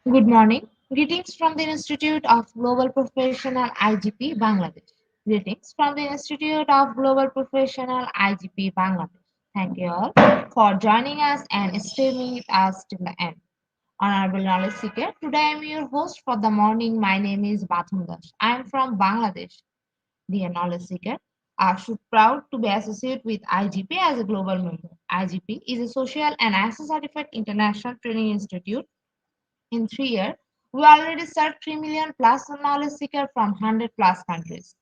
Good morning. Greetings from the Institute of Global Professional IGP Bangladesh. Greetings from the Institute of Global Professional IGP Bangladesh. Thank you all for joining us and staying with us till the end. Honorable Knowledge Seeker, today I am your host for the morning. My name is Bathum Das. I am from Bangladesh. Dear Knowledge Seeker, I should proud to be associated with IGP as a global member. IGP is a social and ISO certified international training institute. In 3 years, we already served 3 million plus knowledge seekers from 100 plus countries.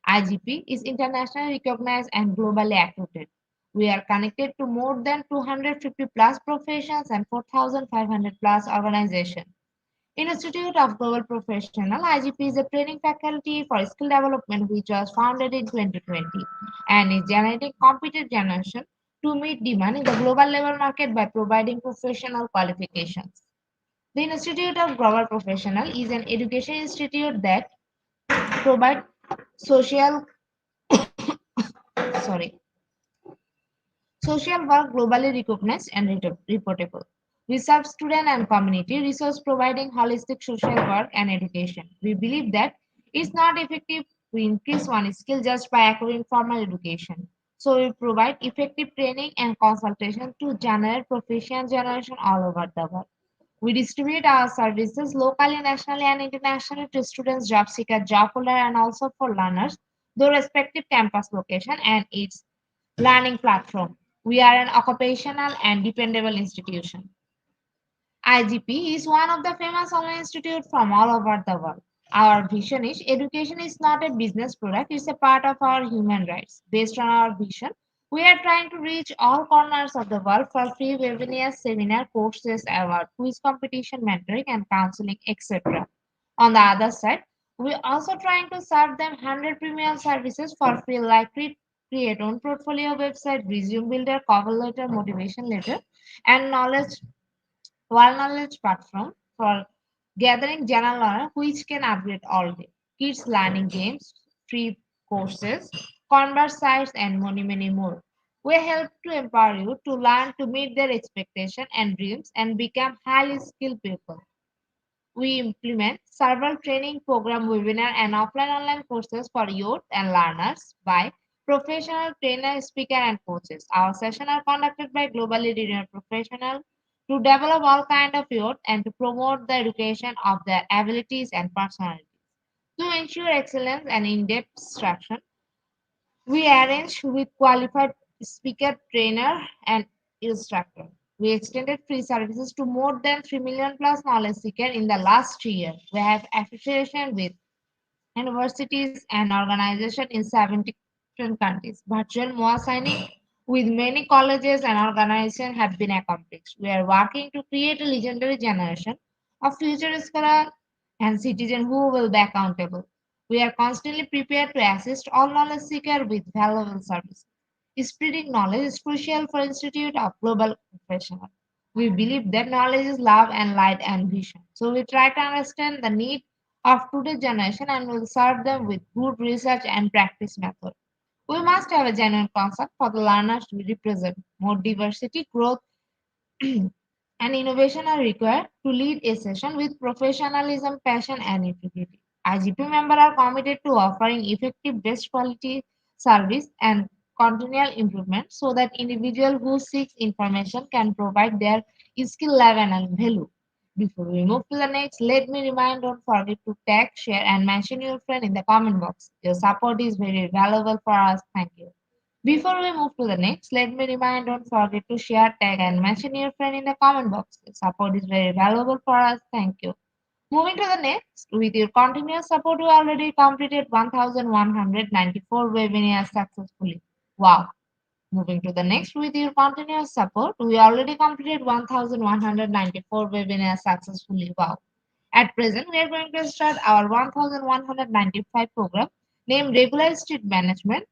IGP is internationally recognized and globally accredited. We are connected to more than 250 plus professions and 4,500 plus organizations. Institute of Global Professional IGP is a training faculty for skill development which was founded in 2020 and is generating competent generation to meet demand in the global labor market by providing professional qualifications. The Institute of Global Professional is an education institute that provides social sorry social work globally recognized and reportable. We serve student and community resource providing holistic social work and education. We believe that it's not effective to increase one skill just by acquiring formal education. So we provide effective training and consultation to generate professional generation all over the world. We distribute our services locally, nationally, and internationally to students, job seekers, job holders, and also for learners, the respective campus location and its learning platform. We are an occupational and dependable institution. IGP is one of the famous online institutes from all over the world. Our vision is education is not a business product, it's a part of our human rights. Based on our vision, we are trying to reach all corners of the world for free webinars, seminar, courses, award, quiz competition, mentoring, and counseling, etc. On the other side, we are also trying to serve them 100 premium services for free, like create own portfolio website, resume builder, cover letter, motivation letter, and knowledge platform for gathering general knowledge which can upgrade all day. Kids learning games, free courses, converse sites, and many more. We help to empower you to learn to meet their expectations and dreams and become highly skilled people. We implement several training program, webinar, and offline online courses for youth and learners by professional trainers, speakers, and coaches. Our sessions are conducted by globally renowned professionals to develop all kind of youth and to promote the education of their abilities and personalities. To ensure excellence and in-depth instruction, we arrange with qualified speaker, trainer, and instructor. We extended free services to more than 3 million plus knowledge seekers in the last 3 years. We have affiliation with universities and organizations in 70 different countries. Virtual MOA signing with many colleges and organizations have been accomplished. We are working to create a legendary generation of future scholars and citizens who will be accountable. We are constantly prepared to assist all knowledge seekers with valuable services. Spreading knowledge is crucial for Institute of Global Professional. We believe that knowledge is love and light and vision. So we try to understand the need of today's generation and will serve them with good research and practice method. We must have a genuine concept for the learners we represent. More diversity, growth, and innovation are required to lead a session with professionalism, passion, and integrity. IGP members are committed to offering effective, best quality service and continual improvement so that individual who seeks information can provide their skill level and value. Before we move to the next, let me remind don't forget to tag, share, and mention your friend in the comment box. Your support is very valuable for us. Thank you. Before we move to the next, let me remind don't forget to share, tag, and mention your friend in the comment box. Your support is very valuable for us. Thank you. Moving to the next, with your continuous support, we already completed 1,194 webinars successfully. Wow. Moving to the next, with your continuous support, we already completed 1,194 webinars successfully. Wow. At present, we are going to start our 1,195 program named Regular Street Management,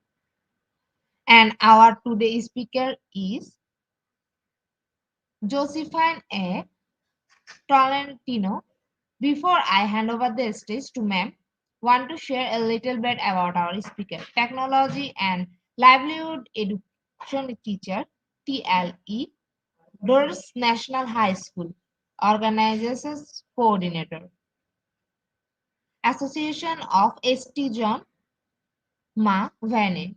and our today's speaker is Josephine A. Tolentino. Before I hand over the stage to ma'am, want to share a little bit about our speaker, technology and livelihood education teacher, TLE, Doris National High School. Organizations Coordinator, Association of St. John Ma Vane.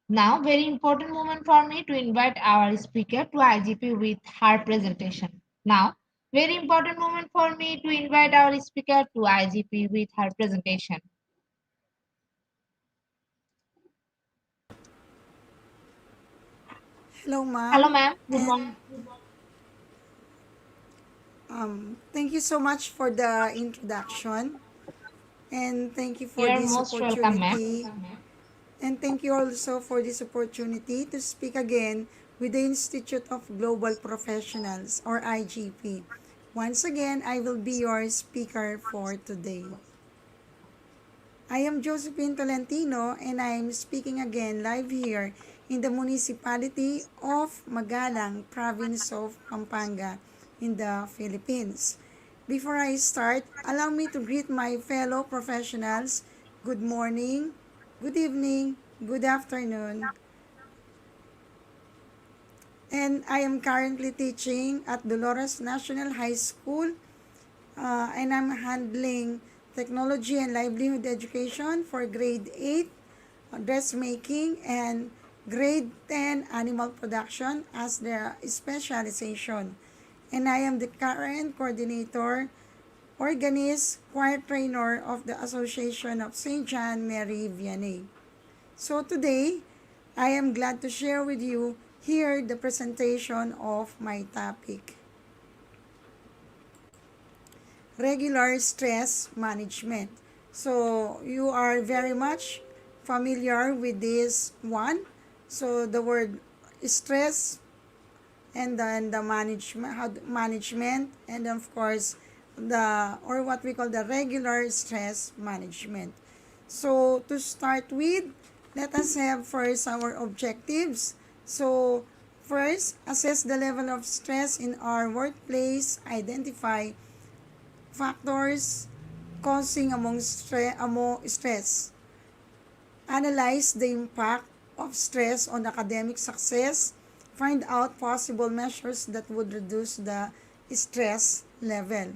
Now, very important moment for me to invite our speaker to IGP with her presentation. Now, very important moment for me to invite our speaker to IGP with her presentation. Hello, Hello, ma'am, ma'am. Good morning. and thank you so much for the introduction, and thank you for You're this most welcome, ma'am. opportunity, and thank you also for this opportunity to speak again with the Institute of Global Professionals, or IGP. Once again, I will be your speaker for today. I am Josephine Tolentino, and I am speaking again live here in the municipality of Magalang, province of Pampanga, in the Philippines. Before I start, allow me to greet my fellow professionals. Good morning, good evening, good afternoon. And I am currently teaching at Dolores National High School, and I'm handling technology and livelihood education for grade 8 dressmaking, and grade 10 animal production as their specialization. And I am the current coordinator, organist, choir trainer of the Association of St. John Mary Vianney. So today, I am glad to share with you here the presentation of my topic. Regular stress management. So you are very much familiar with this one. So the word stress, and then the management, and of course the, or what we call, the regular stress management. So to start with, let us have first our objectives. So first, assess the level of stress in our workplace, identify factors causing among stress. Analyze the impact of stress on academic success. Find out possible measures that would reduce the stress level.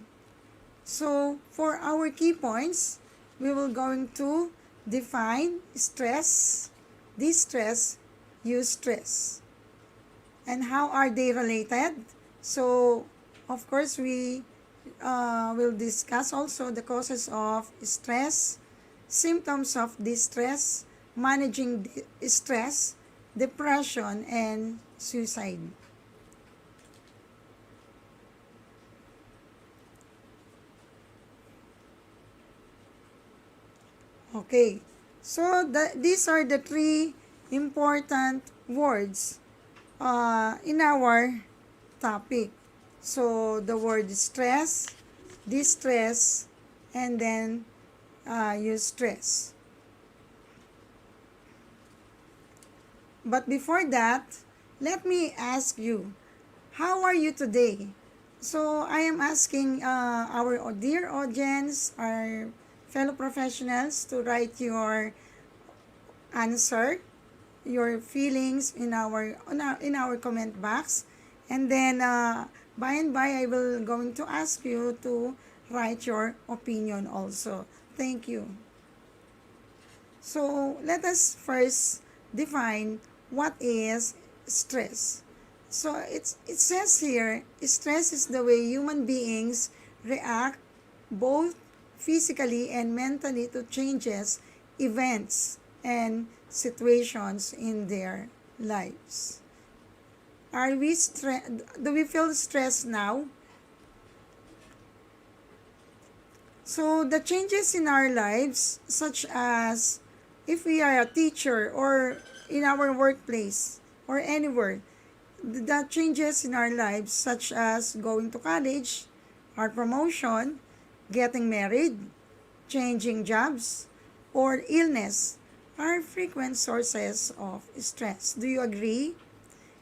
So, for our key points, we will going to define stress, distress, eustress. And how are they related? So, of course, we will discuss also the causes of stress, symptoms of distress, managing stress, depression, and suicide. Okay, so these are the three important words in our topic. So the word stress, distress, and then eustress. But before that, let me ask you, how are you today? So I am asking our dear audience, our fellow professionals, to write your answer, your feelings in our comment box, and then by and by I will going to ask you to write your opinion also. Thank you. So let us first define what is stress. So it says here, stress is the way human beings react both physically and mentally to changes, events, and situations in their lives. Do we feel stressed now? So the changes in our lives, such as if we are a teacher or in our workplace or anywhere, the changes in our lives, such as going to college, our promotion, getting married, changing jobs, or illness, are frequent sources of stress. Do you agree?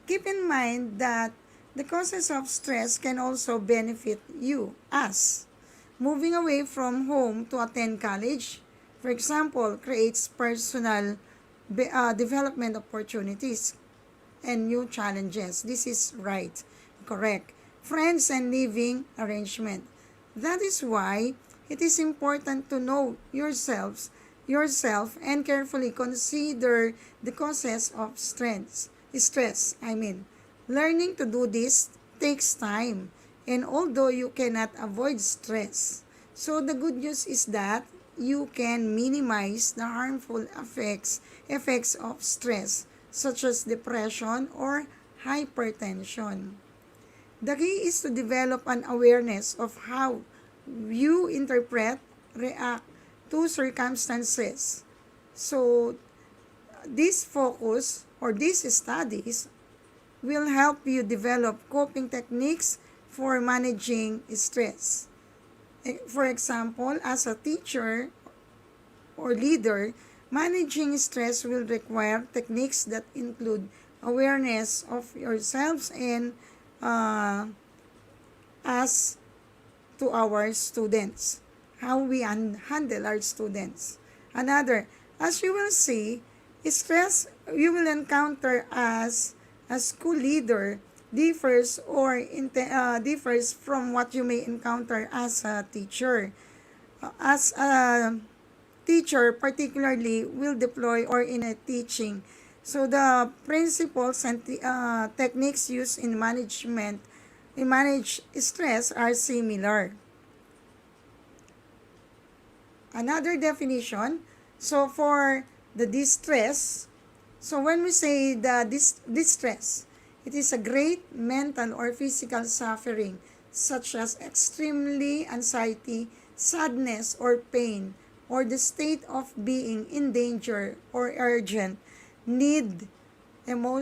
Keep in mind that the causes of stress can also benefit you, us. Moving away from home to attend college, for example, creates personal development opportunities and new challenges. This is right, correct. friends, and living arrangement. That is why it is important to know yourself and carefully consider the causes of stress. Learning to do this takes time, and although you cannot avoid stress, so the good news is that you can minimize the harmful effects of stress, such as depression or hypertension. The key is to develop an awareness of how you interpret, react to circumstances. So, this focus or these studies will help you develop coping techniques for managing stress. For example, as a teacher or leader, managing stress will require techniques that include awareness of yourselves and uh, as to our students, how we handle our students. Another, as you will see, stress you will encounter as a school leader differs from what you may encounter as a teacher. As a teacher, particularly, will deploy or in a teaching. So the principles and techniques used in manage stress are similar. Another definition, so for the distress, so when we say the distress, it is a great mental or physical suffering such as extremely anxiety, sadness or pain, or the state of being in danger or urgent need,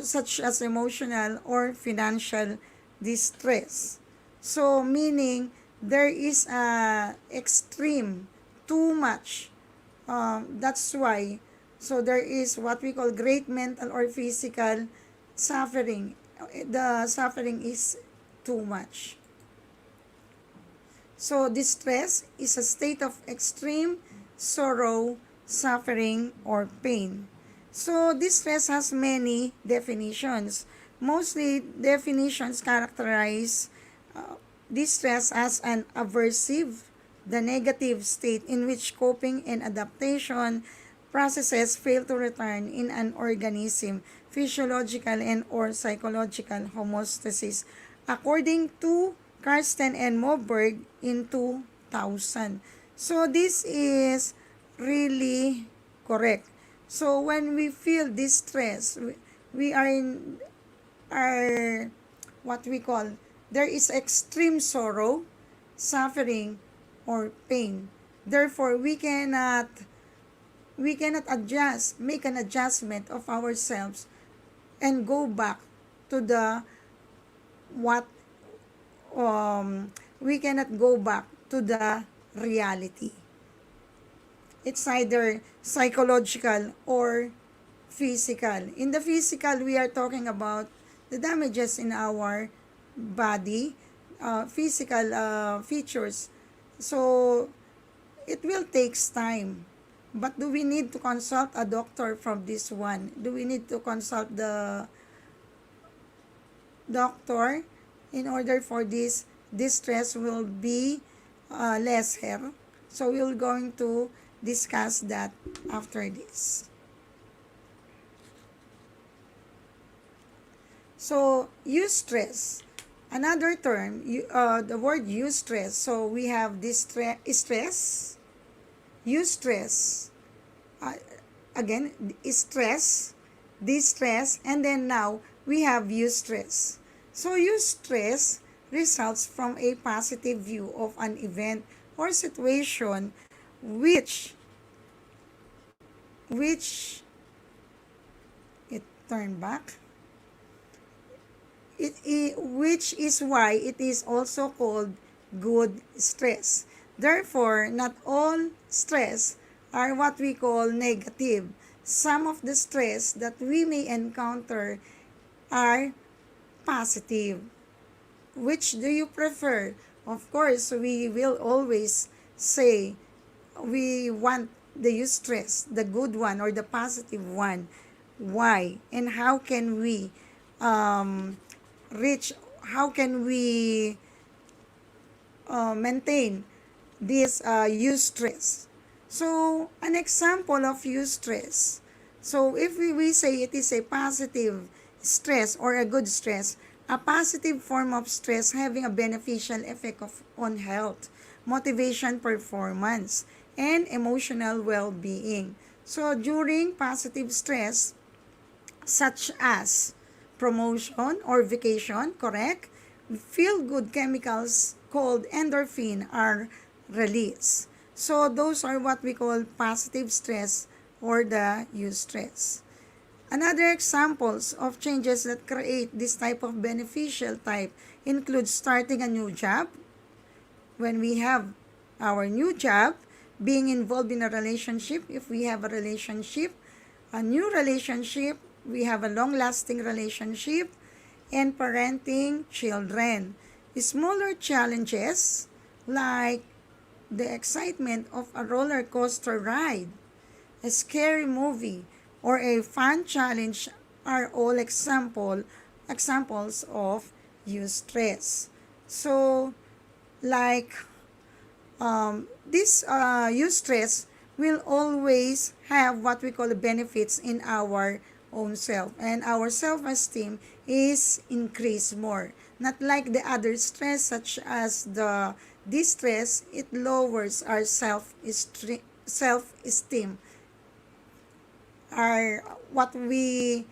such as emotional or financial distress. So meaning there is a extreme, too much. That's why. So there is what we call great mental or physical suffering. The suffering is too much. So distress is a state of extreme sorrow, suffering, or pain. So distress has many definitions. Mostly definitions characterize distress as an aversive, the negative state in which coping and adaptation processes fail to return in an organism physiological and or psychological homeostasis, according to Karsten and Moberg in 2000. So this is really correct. So when we feel distress, we are in our what we call there is extreme sorrow, suffering, or pain. Therefore, we cannot make an adjustment of ourselves and go back to the what we cannot go back to the reality. It's either psychological or physical. In the physical, we are talking about the damages in our body, physical features. So it will take time. But do we need to consult a doctor from this one? Do we need to consult the doctor in order for this distress will be lesser? So we're going to discuss that after this. So eustress, another term, the word eustress. So we have stress, eustress, uh, again stress, distress, and then now we have eustress. So eustress results from a positive view of an event or situation which it turned back which is why it is also called good stress. Therefore, not all stress are what we call negative. Some of the stress that we may encounter are positive. Which do you prefer? Of course, we will always say we want the eustress, the good one or the positive one. Why? And how can we reach how can we maintain this eustress? So, an example of eustress. So, if we say it is a positive stress or a good stress, a positive form of stress having a beneficial effect on health, motivation, performance, and emotional well-being. So, during positive stress, such as promotion or vacation, correct? Feel good chemicals called endorphin are released. So those are what we call positive stress or the eustress. Another examples of changes that create this type of beneficial type include starting a new job. When we have our new job, being involved in a relationship, if we have a relationship, a new relationship, we have a long-lasting relationship, and parenting children. Smaller challenges like the excitement of a roller coaster ride, a scary movie, or a fun challenge are all examples of eustress. So, like this eustress will always have what we call the benefits in our own self, and our self-esteem is increased more, not like the other stress such as the distress. It lowers our self-esteem, our what we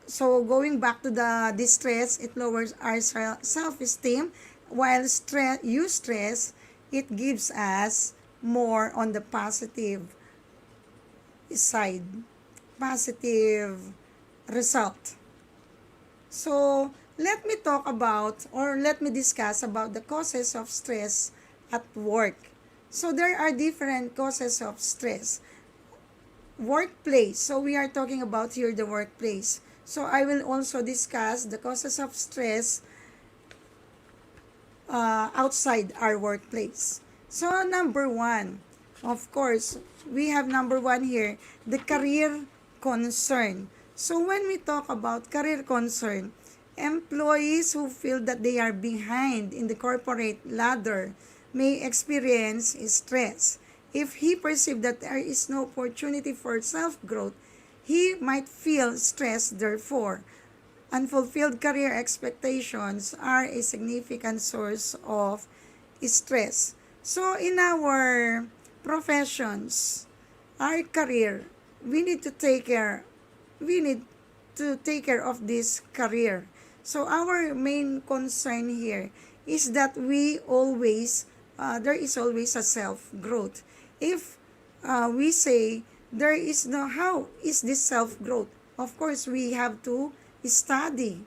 so going back to the distress, it lowers our self-esteem, while eustress, it gives us more on the positive side, positive result. So let me talk about, or let me discuss about the causes of stress at work. So there are different causes of stress. Workplace. So we are talking about here the workplace. So I will also discuss the causes of stress outside our workplace. So number one, of course, we have number one here, the career concern. So when we talk about career concern, employees who feel that they are behind in the corporate ladder may experience stress. If he perceives that there is no opportunity for self-growth, he might feel stressed. Therefore, unfulfilled career expectations are a significant source of stress. So in our professions, our career, we need to take care we need to take care of this career. So our main concern here is that we always there is always a self growth. If we say there is no, how is this self growth? Of course, we have to study.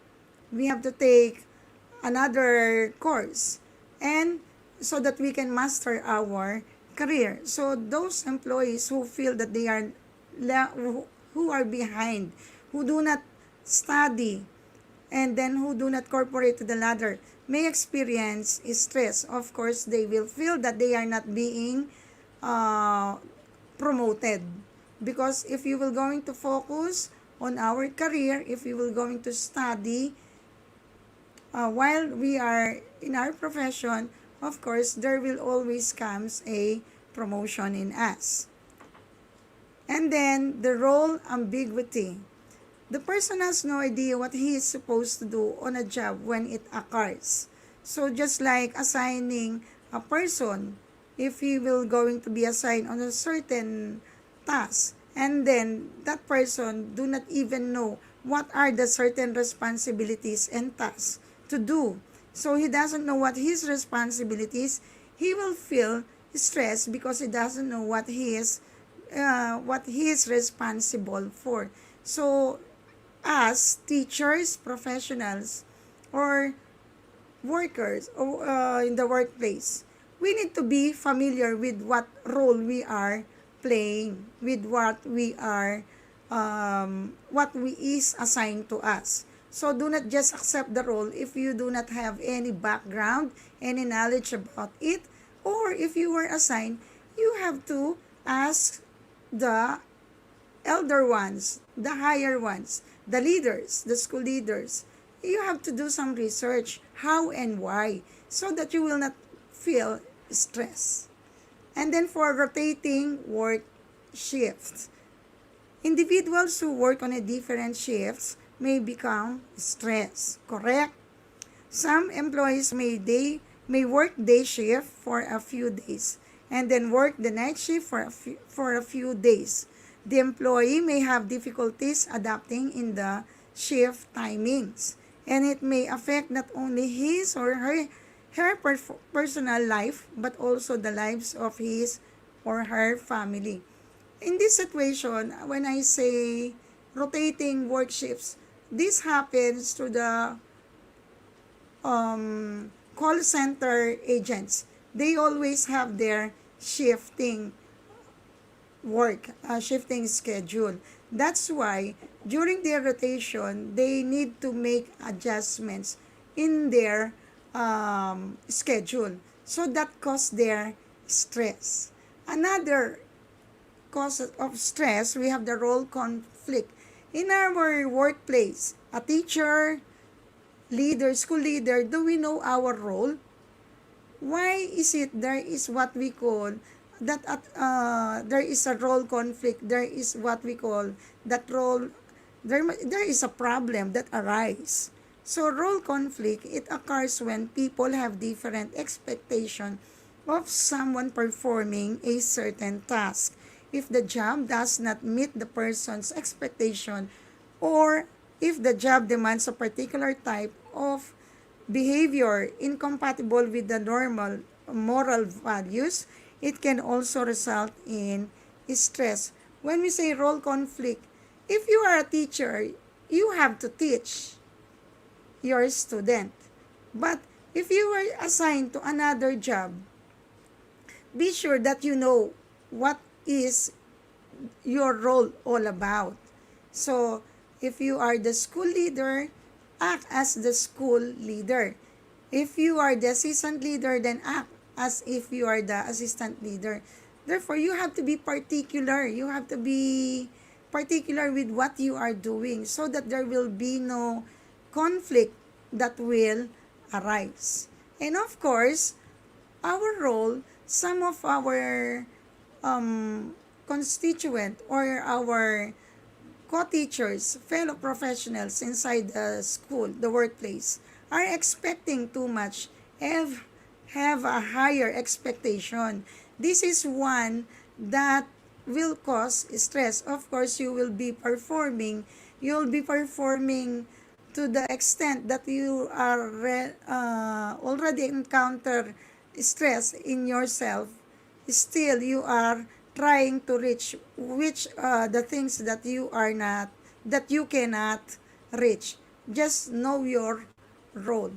We have to take another course, and so that we can master our career. So those employees who feel that they are who are behind, who do not study, and then who do not cooperate to the ladder may experience stress. Of course, they will feel that they are not being uh, promoted, because if you will going to focus on our career, if you will going to study while we are in our profession, of course there will always comes a promotion in us. And then the role ambiguity. The person has no idea what he is supposed to do on a job when it occurs. So just like assigning a person, if he will going to be assigned on a certain task, and then that person do not even know what are the certain responsibilities and tasks to do. So he doesn't know what his responsibilities, he will feel stressed because he doesn't know what he is responsible for. So as teachers, professionals, or workers or in the workplace, we need to be familiar with what role we are playing, with what we is assigned to us. So do not just accept the role if you do not have any background, any knowledge about it, or if you were assigned, you have to ask the elder ones, the higher ones, the leaders, the school leaders, you have to do some research how and why so that you will not feel stress. And then for rotating work shifts, individuals who work on a different shifts may become stressed, correct? Some employees may work day shift for a few days and then work the night shift for a few days. The employee may have difficulties adapting in the shift timings, and it may affect not only his or her personal life but also the lives of his or her family. In this situation, when I say rotating work shifts, this happens to the call center agents. They always have their shifting shifting schedule. That's why during their rotation, they need to make adjustments in their schedule. So that causes their stress. Another cause of stress, we have the role conflict. In our workplace, a teacher, leader, school leader, do we know our role? Why is it there is what we call that there is a role conflict? There is what we call that role. There is a problem that arises. So role conflict, it occurs when people have different expectation of someone performing a certain task. If the job does not meet the person's expectation, or if the job demands a particular type of behavior incompatible with the normal moral values, it can also result in stress. When we say role conflict, if you are a teacher, you have to teach your student. But if you were assigned to another job, be sure that you know what is your role all about. So, if you are the school leader, act as the school leader. If you are the assistant leader, then act as if you are the assistant leader. Therefore, you have to be particular. You have to be particular with what you are doing so that there will be no conflict that will arise. And of course, our role, some of our constituent or our co-teachers, fellow professionals inside the school, the workplace, are expecting too much, have a higher expectation. This is one that will cause stress. Of course, you'll be performing to the extent that you are already encounter stress in yourself. Still you are trying to reach which the things that you cannot reach. Just know your role.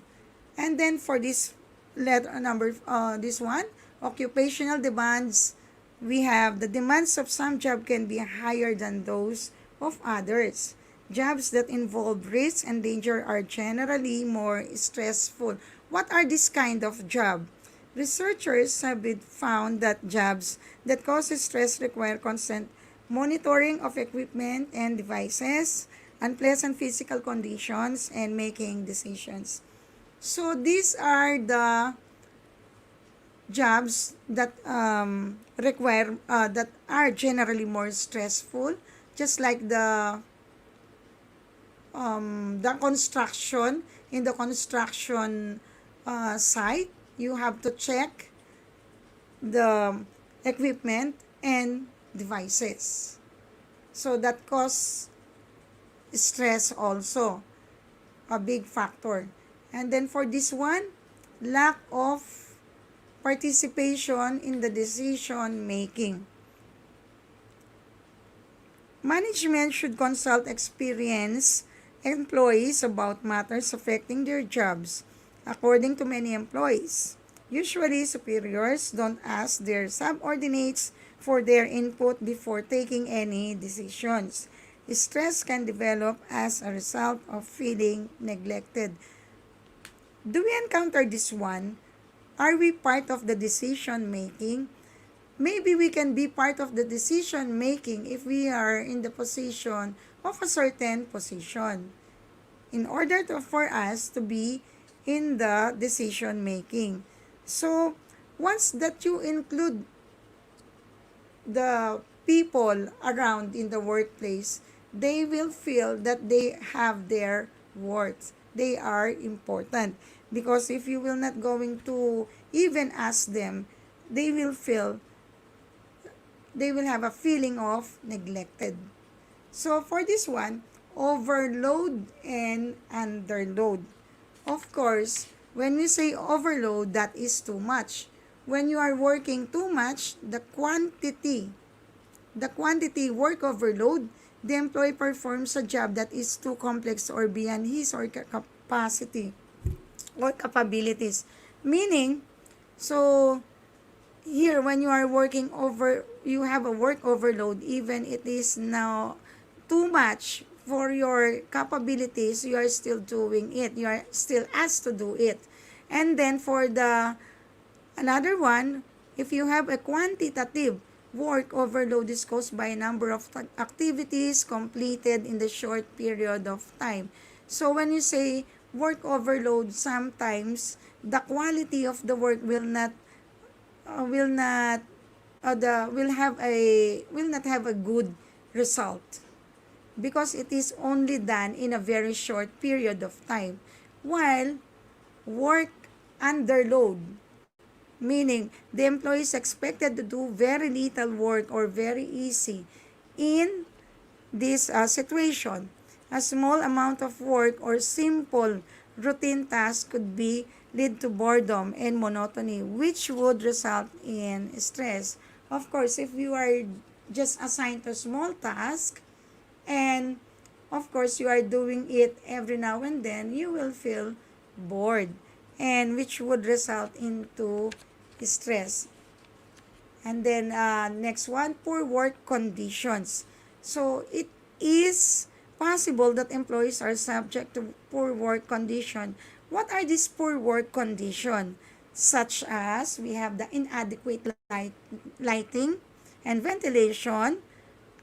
And then for this letter number this one, occupational demands, we have the demands of some job can be higher than those of others. Jobs that involve risk and danger are generally more stressful. What are this kind of job? Researchers have found that jobs that cause stress require constant monitoring of equipment and devices, unpleasant physical conditions, and making decisions. So these are the jobs that require that are generally more stressful, just like the construction. In the construction site, you have to check the equipment and devices. So that cause stress also, a big factor. And then for this one, lack of participation in the decision making. Management should consult experienced employees about matters affecting their jobs. According to many employees, usually superiors don't ask their subordinates for their input before taking any decisions. Stress can develop as a result of feeling neglected. Do we encounter this one? Are we part of the decision making? Maybe we can be part of the decision making if we are in the position of a certain position. in order for us to be in the decision making. So, once that you include the people around in the workplace, they will feel that they have their worth. They are important. Because if you will not going to even ask them, they will feel, they will have a feeling of neglected. So for this one, overload and underload. Of course, when we say overload, that is too much. When you are working too much, the quantity work overload, the employee performs a job that is too complex or beyond his or capacity or capabilities. Meaning, so here when you are working over, you have a work overload, even it is now too much for your capabilities, you are still doing it, you are still asked to do it. And then for the another one, if you have a quantitative work overload, is caused by a number of activities completed in the short period of time. So when you say work overload, sometimes the quality of the work will not the will not have a good result, because it is only done in a very short period of time. While work under load, meaning the employee is expected to do very little work or very easy in this situation. A small amount of work or simple routine task could be lead to boredom and monotony, which would result in stress. Of course, if you are just assigned to small task, and of course you are doing it every now and then, you will feel bored, and which would result into stress. And then next one, poor work conditions. So it is possible that employees are subject to poor work condition. What are these poor work condition? Such as we have the inadequate lighting and ventilation,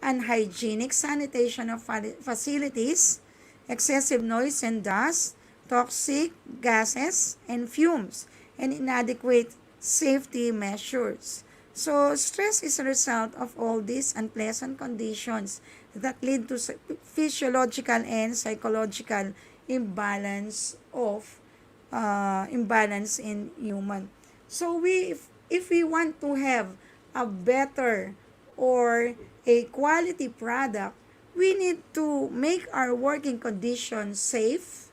unhygienic sanitation of facilities, excessive noise and dust, toxic gases and fumes, and inadequate safety measures. So, stress is a result of all these unpleasant conditions that lead to physiological and psychological imbalance in human. So, if we want to have a better or a quality product, we need to make our working conditions safe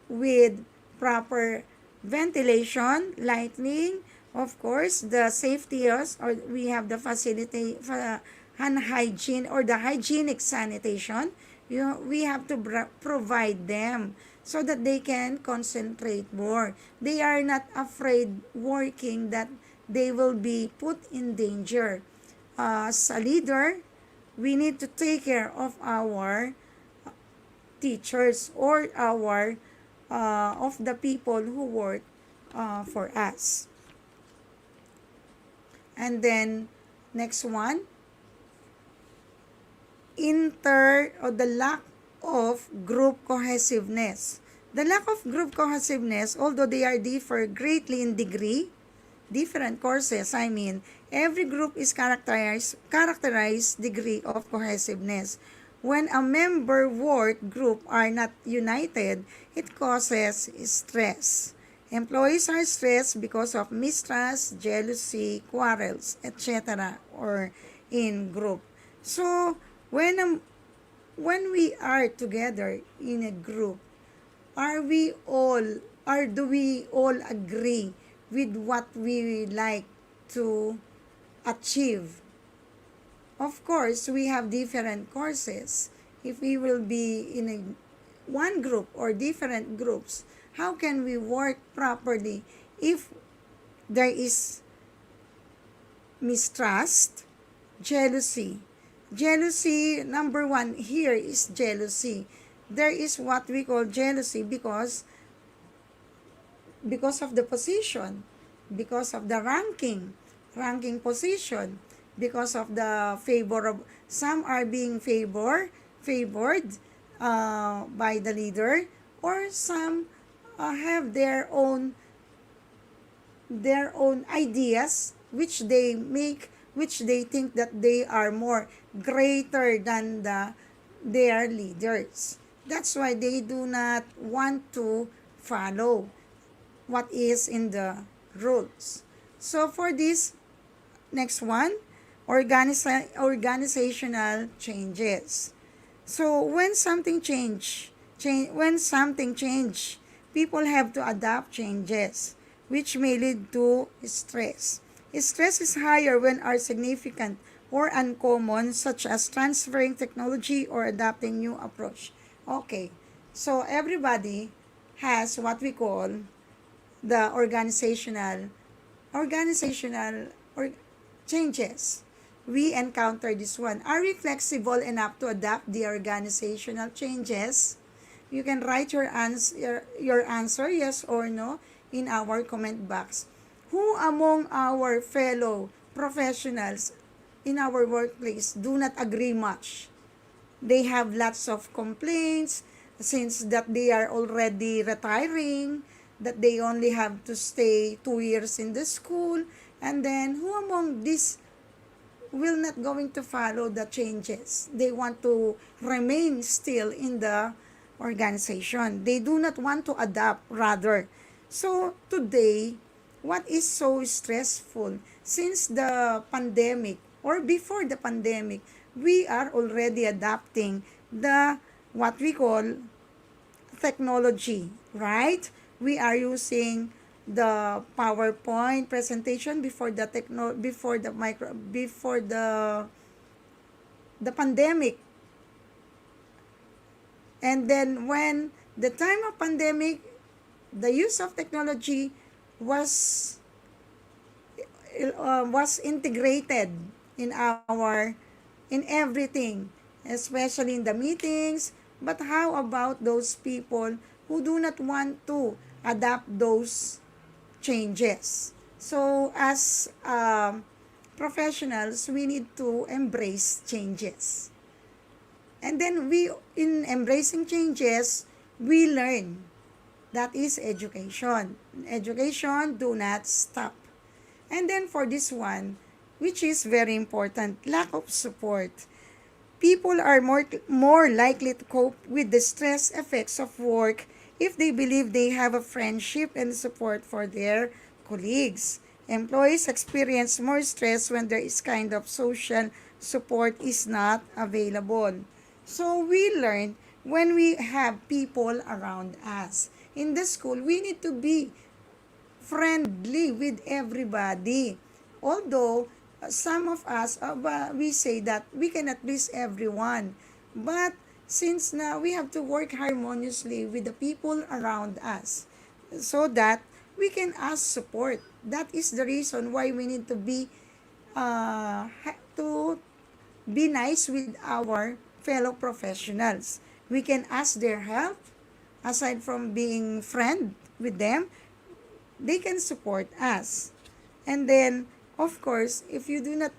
with proper ventilation, lighting, of course, the safety, or we have the facility for hand hygiene or the hygienic sanitation. We have to provide them so that they can concentrate more. They are not afraid working that they will be put in danger. As a leader, we need to take care of our teachers or our of the people who work for us. And then next one, the lack of group cohesiveness. The lack of group cohesiveness, although they are differ greatly in degree, different courses, every group is characterized degree of cohesiveness. When a member work group are not united, it causes stress. Employees are stressed because of mistrust, jealousy, quarrels, etc. or in group. So, when we are together in a group, do we all agree with what we like to achieve? Of course, we have different courses. If we will be in one group or different groups, how can we work properly if there is mistrust, jealousy? Jealousy, number one here is jealousy. There is what we call jealousy because of the position, because of the ranking position, because of the favor of some are being favored, by the leader, or some have their own ideas which they think that they are more greater than their leaders. That's why they do not want to follow what is in the rules. So for this next one, organizational changes. So when something change, people have to adapt changes, which may lead to stress. Stress is higher when are significant or uncommon, such as transferring technology or adapting new approach. Okay, so everybody has what we call the organizational or changes. We encounter this one. Are we flexible enough to adapt the organizational changes? You can write your answer, yes or no, in our comment box. Who among our fellow professionals in our workplace do not agree much? They have lots of complaints since that they are already retiring, that they only have to stay 2 years in the school, and then who among these will not going to follow the changes? They want to remain still in the organization. They do not want to adapt, rather. So today, what is so stressful? Since the pandemic or before the pandemic, we are already adapting the what we call technology, right? We are using the PowerPoint presentation before the pandemic. And then when the time of pandemic, the use of technology was was integrated in everything, especially in the meetings. But how about those people who do not want to adapt those changes? So as professionals, we need to embrace changes. And then in embracing changes, we learn. That is education. Education do not stop. And then for this one, which is very important, lack of support. People are more likely to cope with the stress effects of work if they believe they have a friendship and support for their colleagues. Employees experience more stress when there is kind of social support is not available. So we learn when we have people around us. In the school, we need to be friendly with everybody. Although some of us, we say that we cannot please everyone. But since now we have to work harmoniously with the people around us so that we can ask support. That is the reason why we need to be nice with our fellow professionals. We can ask their help. Aside from being friend with them, they can support us. And then, of course, if you do not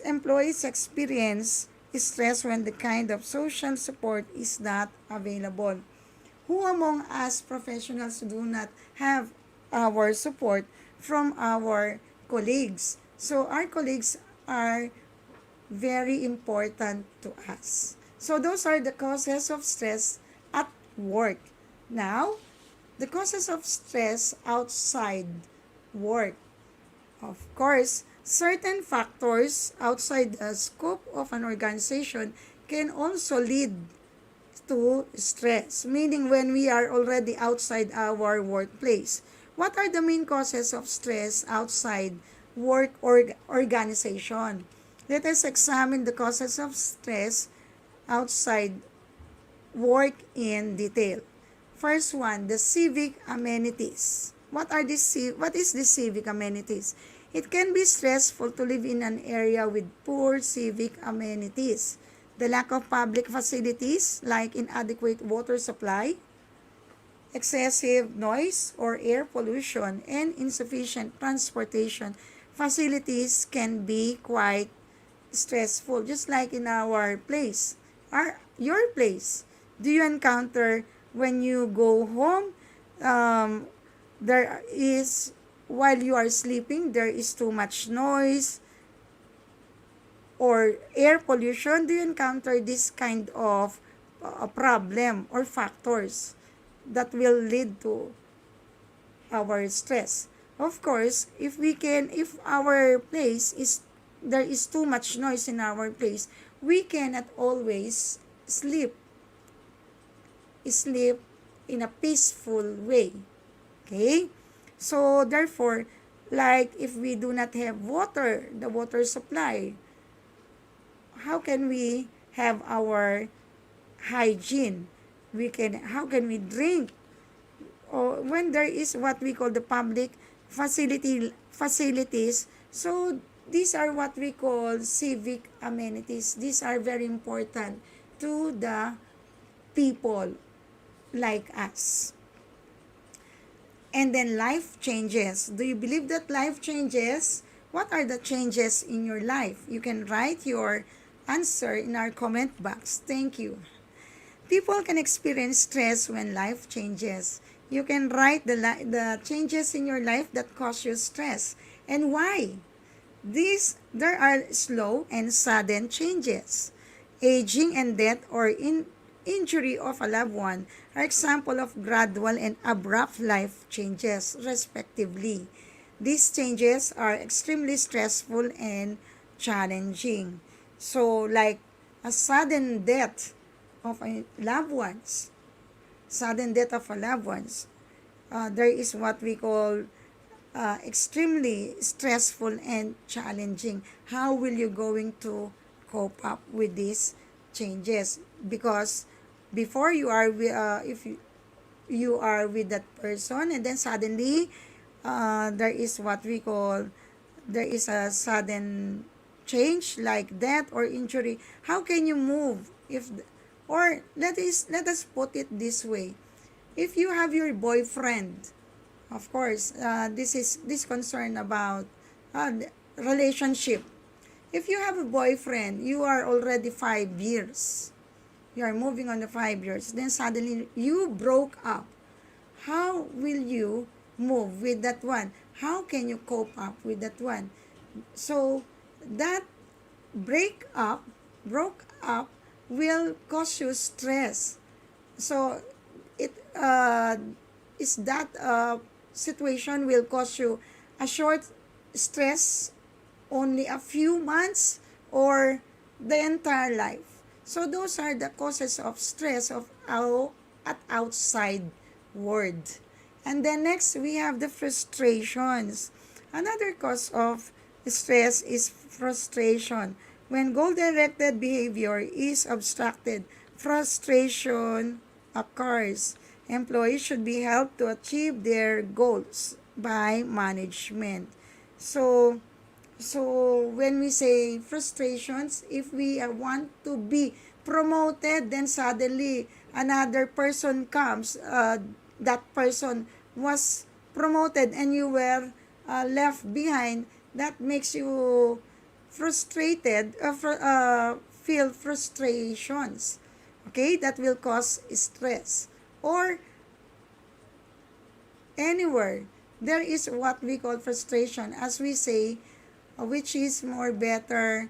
employees experience stress when the kind of social support is not available. Who among us professionals do not have our support from our colleagues? So our colleagues are very important to us. So those are the causes of stress at work. Now, the causes of stress outside work. Of course, certain factors outside the scope of an organization can also lead to stress, meaning when we are already outside our workplace. What are the main causes of stress outside work organization? Let us examine the causes of stress outside work in detail. First one, the civic amenities. What is the civic amenities? It can be stressful to live in an area with poor civic amenities. The lack of public facilities like inadequate water supply, excessive noise or air pollution, and insufficient transportation facilities can be quite stressful, just like in our place, your place. Do you encounter when you go home, um, there is, while you are sleeping, there is too much noise or air pollution? Do you encounter this kind of problem or factors that will lead to our stress? Of course, if our place is, there is too much noise in our place, we cannot always sleep in a peaceful way. Okay? So, therefore, like if we do not have water, the water supply, how can we have our hygiene? How can we drink? Or when there is what we call the public facilities, so these are what we call civic amenities. These are very important to the people like us. And then life changes. Do you believe that life changes? What are the changes in your life? You can write your answer in our comment box. Thank you. People can experience stress when life changes. You can write the changes in your life that cause you stress and why. There are slow and sudden changes. Aging and death or injury of a loved one are example of gradual and abrupt life changes, respectively. These changes are extremely stressful and challenging. So, like a loved ones, sudden death of a loved ones, there is what we call extremely stressful and challenging. How will you going to cope up with these changes? Because before you are if you are with that person and then suddenly there is what we call, there is a sudden change like death or injury. How can you move if, or let us put it this way, if you have your boyfriend, of course, this concern about relationship. If you have a boyfriend, you are already 5 years. You are moving on the 5 years. Then suddenly you broke up. How will you move with that one? How can you cope up with that one? So that break up, broke up will cause you stress. So it is that situation will cause you a short stress, only a few months or the entire life. So those are the causes of stress of at outside world. And then next we have the frustrations. Another cause of stress is frustration. When goal-directed behavior is obstructed, frustration occurs. Employees should be helped to achieve their goals by management. So, when we say frustrations, if we want to be promoted, then suddenly another person comes, that person was promoted and you were left behind, that makes you frustrated, feel frustrations. Okay, that will cause stress. Or anywhere, there is what we call frustration, as we say, which is more better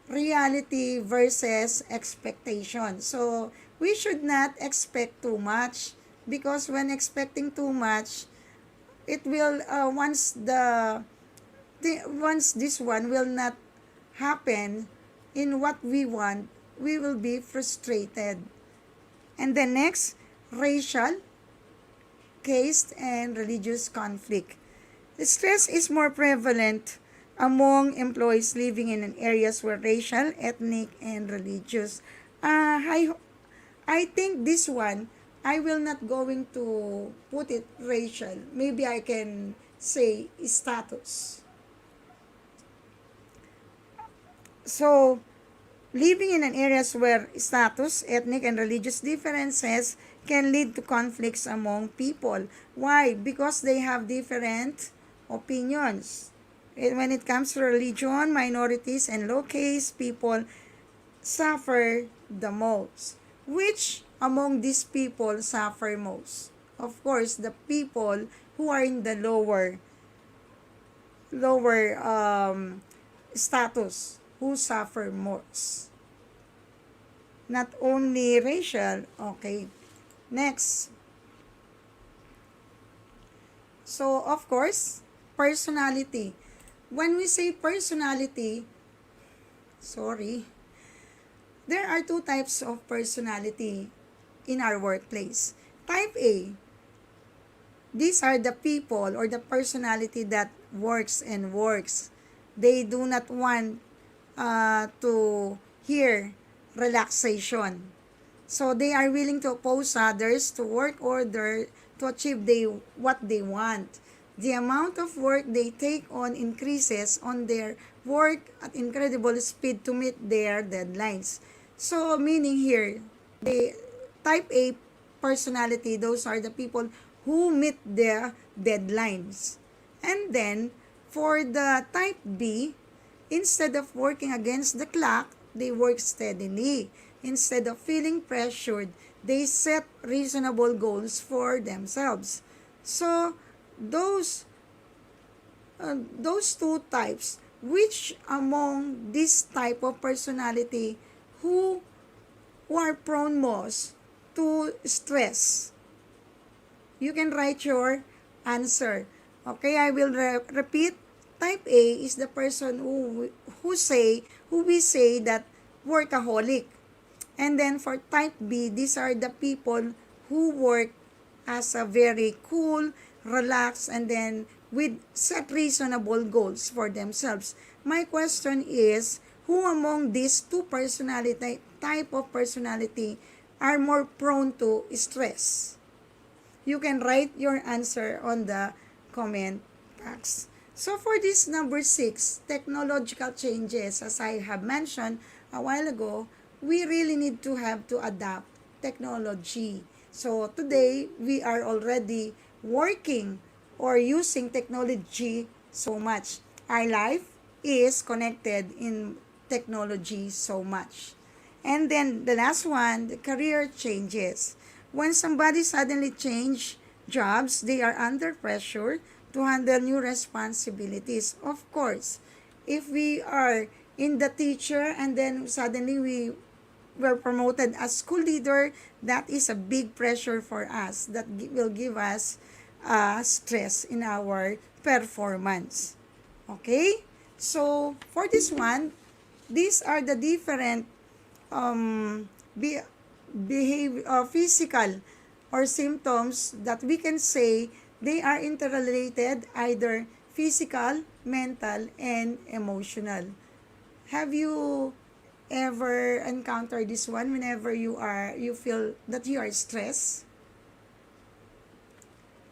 reality versus expectation. So, we should not expect too much, because when expecting too much, it will once this one will not happen in what we want, we will be frustrated. And then next, racial, caste, and religious conflict. The stress is more prevalent among employees living in areas where racial, ethnic, and religious. I think this one, I will not going to put it racial. Maybe I can say status. So, living in an areas where status, ethnic, and religious differences can lead to conflicts among people. Why? Because they have different opinions. When it comes to religion, minorities, and low-caste people suffer the most. Which among these people suffer most? Of course, the people who are in the lower status who suffer most. Not only racial. Okay. Next. So, of course, personality. When we say personality, sorry, there are two types of personality in our workplace. Type A, these are the people or the personality that works and works. They do not want to hear relaxation. So they are willing to oppose others to work order to achieve what they want. The amount of work they take on increases on their work at incredible speed to meet their deadlines. So meaning here, the type A personality, those are the people who meet their deadlines. And then for the type B, instead of working against the clock, they work steadily. Instead of feeling pressured, they set reasonable goals for themselves. So, those those two types, which among this type of personality who, who are prone most to stress? You can write your answer. Okay, I will repeat. Type A is the person who we say that workaholic. And then for type B, these are the people who work as a very cool, relaxed, and then with set reasonable goals for themselves. My question is, who among these two personality type of personality are more prone to stress? You can write your answer on the comment box. So for this number 6, technological changes, as I have mentioned a while ago, we really need to have to adapt technology. So today, we are already working or using technology so much. Our life is connected in technology so much. And then the last one, the career changes. When somebody suddenly change jobs, they are under pressure to handle new responsibilities. Of course, if we are in the teacher and then suddenly we were promoted as school leader, that is a big pressure for us that will give us stress in our performance. Okay? So, for this one, these are the different be, physical or symptoms that we can say they are interrelated, either physical, mental, and emotional. Have you ever encountered this one whenever you feel that you are stressed?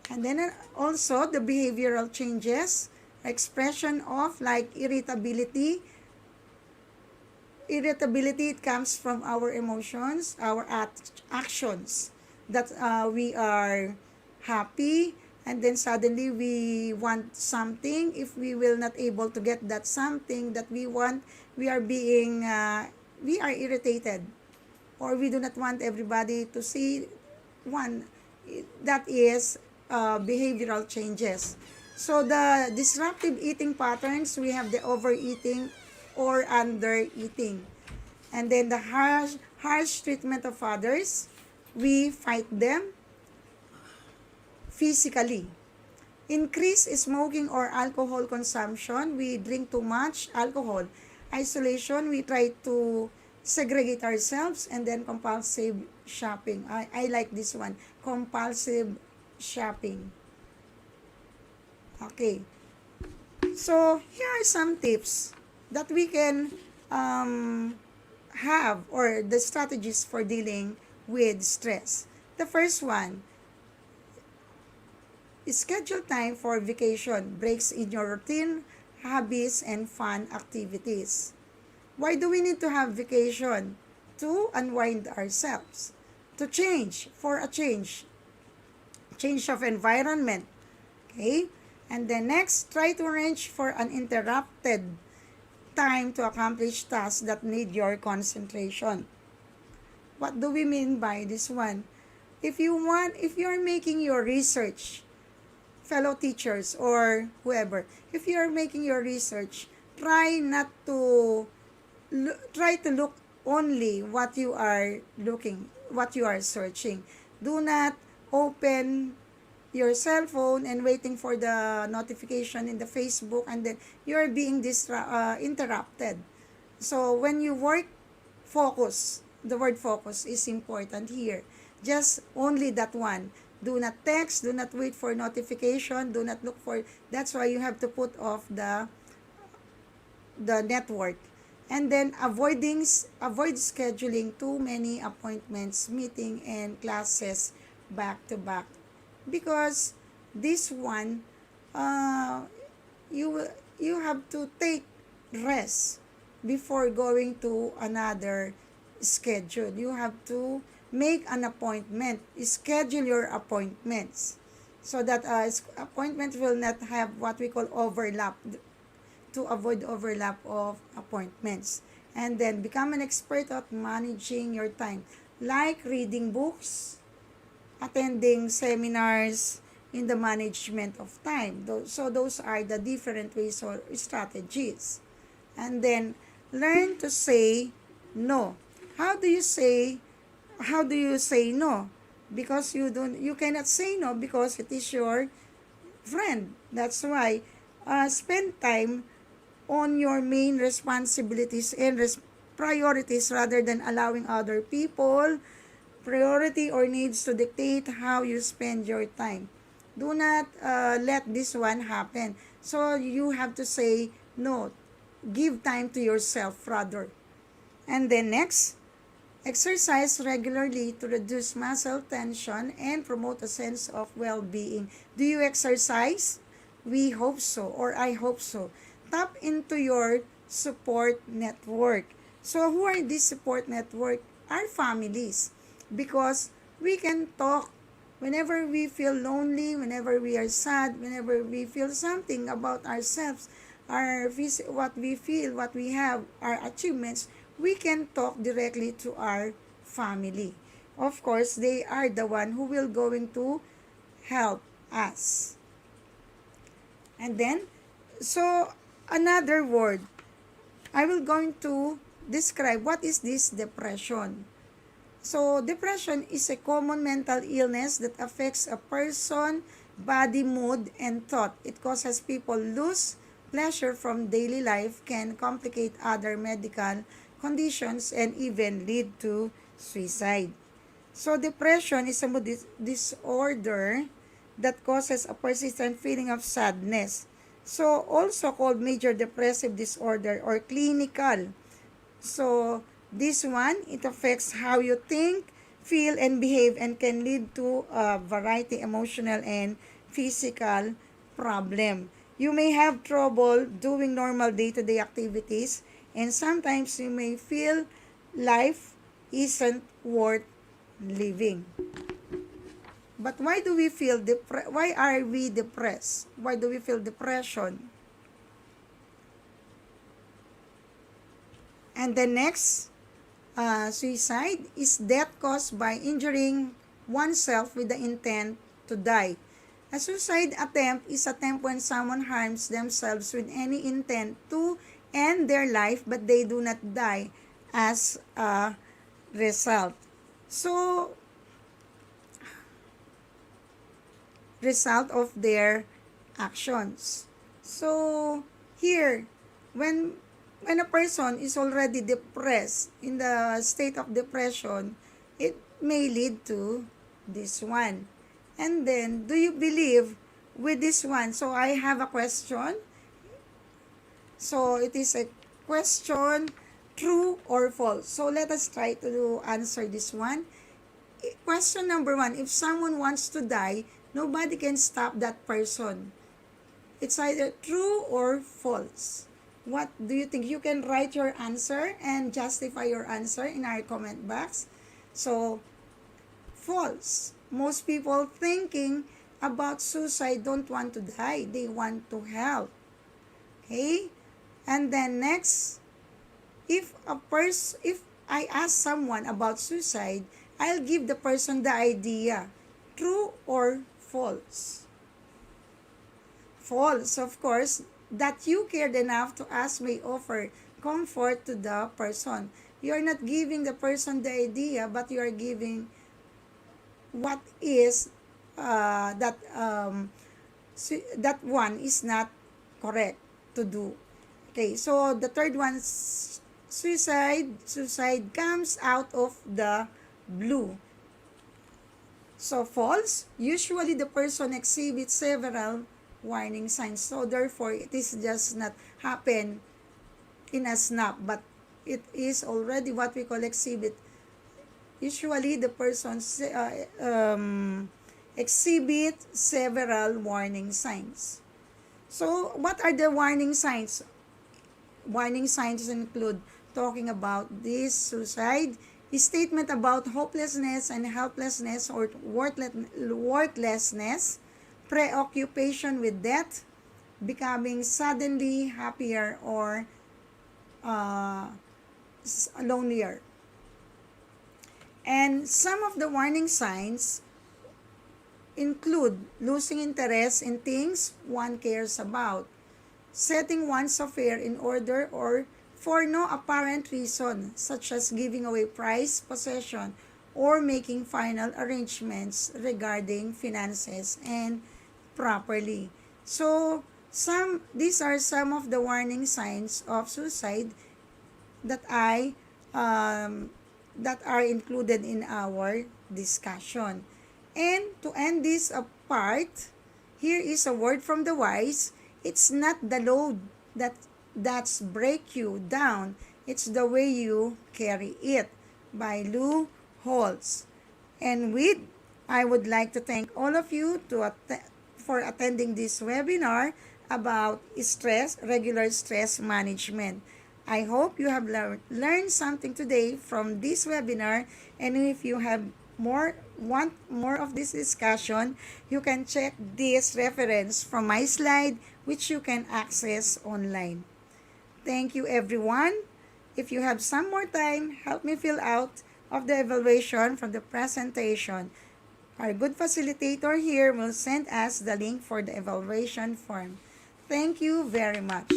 And then also the behavioral changes, expression of like irritability. Irritability, it comes from our emotions, our actions, that we are happy and then suddenly we want something. If we will not able to get that something that we want, we are being we are irritated, or we do not want everybody to see one. That is behavioral changes. So the disruptive eating patterns, we have the overeating or undereating. And then the harsh treatment of others, we fight them physically. Increase smoking or alcohol consumption, we drink too much alcohol. Isolation, we try to segregate ourselves. And then compulsive shopping. I like this one, compulsive shopping. Okay. So, here are some tips that we can have, or the strategies for dealing with stress. The first one, schedule time for vacation, breaks in your routine, hobbies, and fun activities. Why do we need to have vacation? To unwind ourselves, to change, for a change of environment. Okay? And then next, try to arrange for uninterrupted time to accomplish tasks that need your concentration. What do we mean by this one? If you're making your research, fellow teachers or whoever, if you're making your research, try not to try to look only what you are searching. Do not open your cell phone and waiting for the notification in the Facebook, and then you're being interrupted. So when you work, focus. The word focus is important here. Just only that one. Do not text, do not wait for notification, do not look for, that's why you have to put off the network. And then avoid scheduling too many appointments, meeting and classes back to back, because this one, uh, you have to take rest before going to another schedule. You have to make an appointment, schedule your appointments, so that appointments will not have what we call overlap, to avoid overlap of appointments. And then become an expert at managing your time, like reading books, attending seminars in the management of time. So those are the different ways or strategies. And then learn to say no. How do you say no? Because you cannot say no because it is your friend. That's why spend time on your main responsibilities and priorities rather than allowing other people priority or needs to dictate how you spend your time. Do not let this one happen. So you have to say no. Give time to yourself rather. And then next, exercise regularly to reduce muscle tension and promote a sense of well-being. Do you exercise? We hope so, or I hope so. Tap into your support network. So who are this support network? Our families. Because we can talk whenever we feel lonely, whenever we are sad, whenever we feel something about ourselves, what we feel, what we have, our achievements, we can talk directly to our family. Of course, they are the one who will going to help us. And then, so another word, I will going to describe what is this depression. So depression is a common mental illness that affects a person, body, mood, and thought. It causes people lose pleasure from daily life, can complicate other medical conditions, and even lead to suicide. So depression is a mood disorder that causes a persistent feeling of sadness. So also called major depressive disorder or clinical. So this one, it affects how you think, feel, and behave, and can lead to a variety emotional and physical problem. You may have trouble doing normal day-to-day activities, and sometimes you may feel life isn't worth living. But why do we feel why are we depressed? Why do we feel depression? And the next, suicide is death caused by injuring oneself with the intent to die. A suicide attempt is an attempt when someone harms themselves with any intent to end their life but they do not die as a result. So, result of their actions. So, here, when a person is already depressed, in the state of depression, it may lead to this one. And then, do you believe with this one? So, I have a question. So, it is a question, true or false. So, let us try to answer this one. Question number one, if someone wants to die, nobody can stop that person. It's either true or false. What do you think? You can write your answer and justify your answer in our comment box. So, false. Most people thinking about suicide don't want to die. They want to help. Okay? And then next, if I ask someone about suicide, I'll give the person the idea. True or false? False, of course, that you cared enough to ask may offer comfort to the person. You are not giving the person the idea, but you are giving what is that one is not correct to do. Okay, so the third one, suicide comes out of the blue. So false, usually the person exhibits several warning signs. So therefore, it is just not happen in a snap, but it is already what we call exhibit. Usually the person exhibit several warning signs. So what are the warning signs? Warning signs include talking about this suicide, statement about hopelessness and helplessness or worthlessness, preoccupation with death, becoming suddenly happier or uh, lonelier. And some of the warning signs include losing interest in things one cares about, setting one's affair in order or for no apparent reason, such as giving away prized possession or making final arrangements regarding finances and properly. So, these are some of the warning signs of suicide that I um, that are included in our discussion. And to end this part, here is a word from the wise. It's not the load that's break you down. It's the way you carry it, by Lou Holtz. And with, I would like to thank all of you for attending this webinar about regular stress management. I hope you have learned something today from this webinar, and if you have want more of this discussion, you can check this reference from my slide, which you can access online. Thank you, everyone. If you have some more time, help me fill out of the evaluation from the presentation. Our good facilitator here will send us the link for the evaluation form. Thank you very much.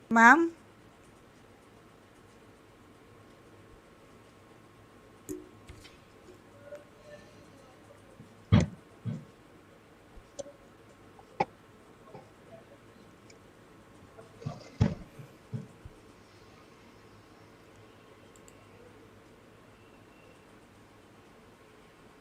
Ma'am?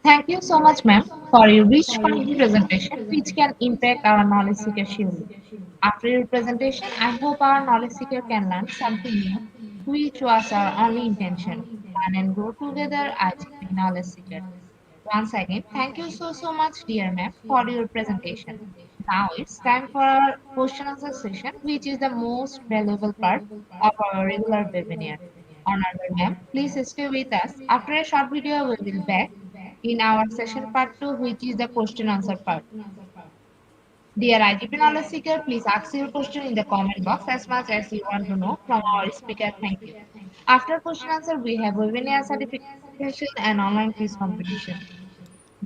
Thank you so much, ma'am, for your rich content presentation, which can impact our knowledge seeker surely. After your presentation, I hope our knowledge seeker can learn something new, which was our only intention. Learn and grow together as a knowledge seeker. Once again, thank you so much, dear ma'am, for your presentation. Now it's time for our question answer session, which is the most valuable part of our regular webinar. Honorable ma'am, please stay with us. After a short video, we will be back in our session part 2, which is the question answer part. Dear IGP knowledge seeker, please ask your question in the comment box as much as you want to know from our speaker. Thank you. After question answer, we have webinar certification and online quiz competition.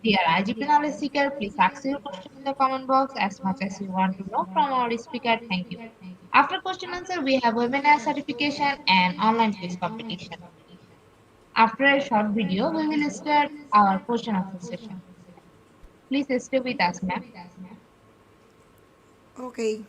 Dear IGP knowledge seeker, please ask your question in the comment box as much as you want to know from our speaker. Thank you. After question answer, we have webinar certification and online quiz competition. After a short video, we will start our question answer session. Please stay with us, ma'am. Okay.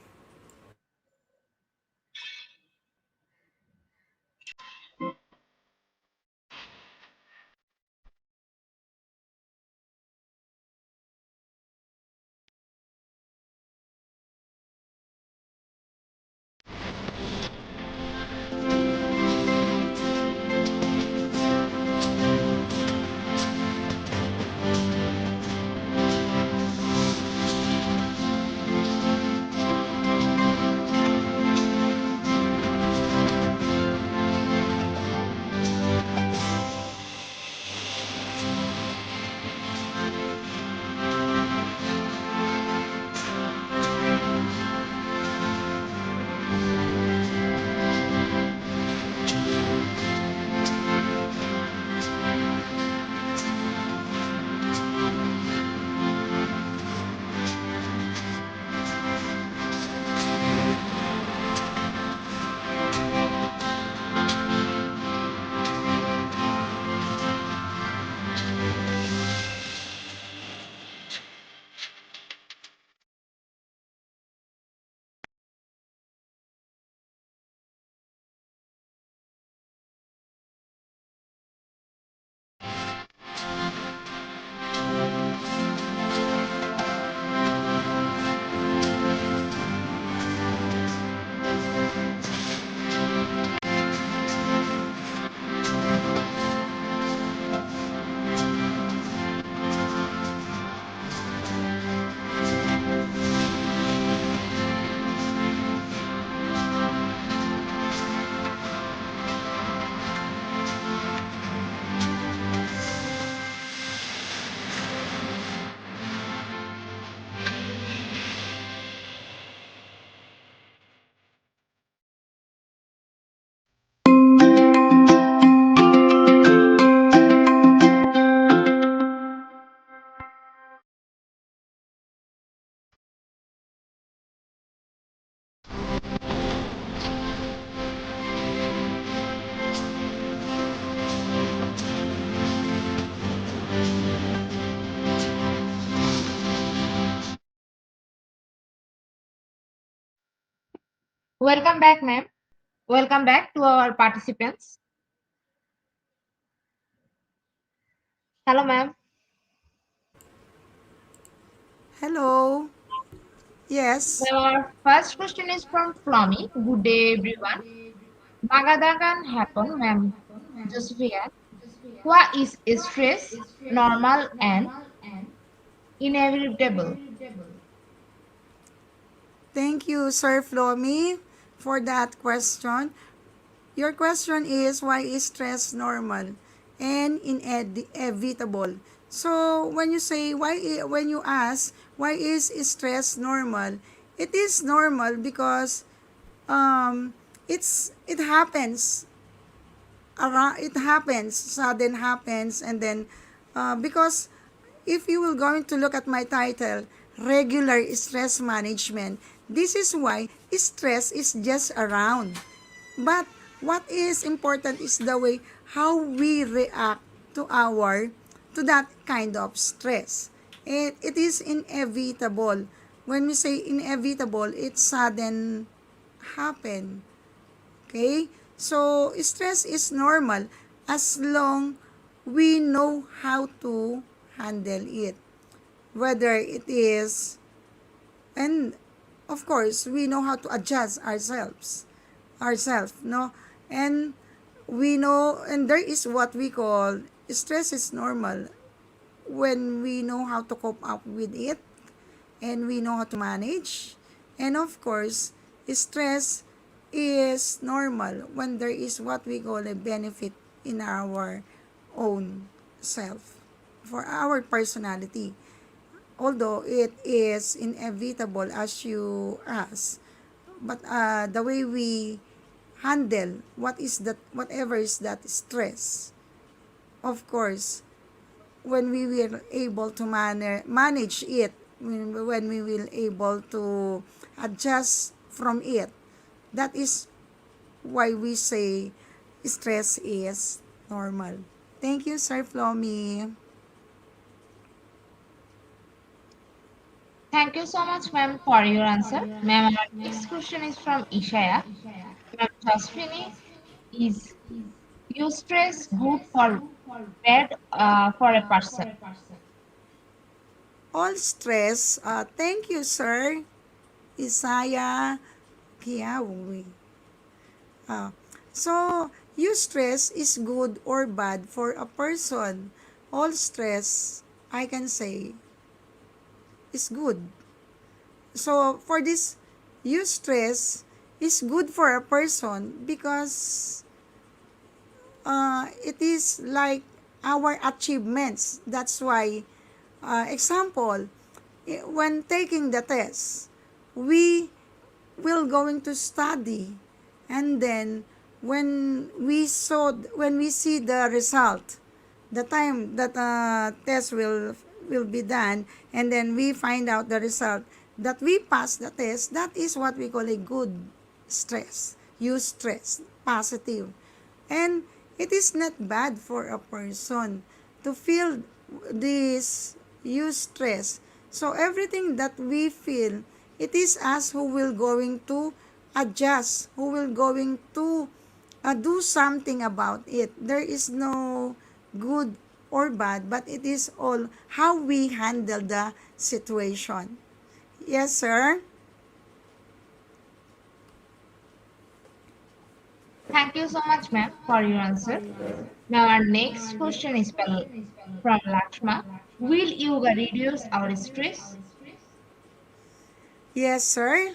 Welcome back, ma'am. Welcome back to our participants. Hello, ma'am. Hello. Yes. Ma'am, our first question is from Flomi. Good day, everyone. Magadagan happen, ma'am. Josephine. What is stress, normal, and inevitable? Thank you, Sir Flomi, for that question. Your question is, why is stress normal and inevitable? So when you say when you ask why is stress normal, it is normal because um it happens around, it happens, sudden happens, and then because if you will going to look at my title, regular stress management, this is why stress is just around. But what is important is the way how we react to our to that kind of stress. It is inevitable. When we say inevitable, it's sudden happen. Okay? So, stress is normal as long we know how to handle it. Whether it is, and of course, we know how to adjust ourselves, no? And we know, and there is what we call stress is normal when we know how to cope up with it and we know how to manage. And of course, stress is normal when there is what we call a benefit in our own self, for our personality. Although it is inevitable as you ask, but the way we handle what is that, whatever is that stress, of course, when we will able to manage it, when we will able to adjust from it, that is why we say stress is normal. Thank you, Sir Flomi. Thank you so much, ma'am, for your answer. Ma'am, our next question is from Ishaya. Ma'am, Josephine, is eustress good for bad for a person? All stress, thank you, Sir Isaiah Kiawi. Uh, so, you stress is good or bad for a person. All stress, I can say, is good. So, for this, you stress is good for a person because it is like our achievements. That's why, example, when taking the test, we will going to study, and then when we see the result, the time that test will be done, and then we find out the result that we pass the test, that is what we call a good stress. Use stress positive. And it is not bad for a person to feel this use stress. So everything that we feel, it is us who will going to adjust, who will going to do something about it. There is no good or bad, but it is all how we handle the situation. Yes, sir. Thank you so much, ma'am, for your answer. Now, our next question is from Lakshma. Will yoga reduce our stress? Yes, sir.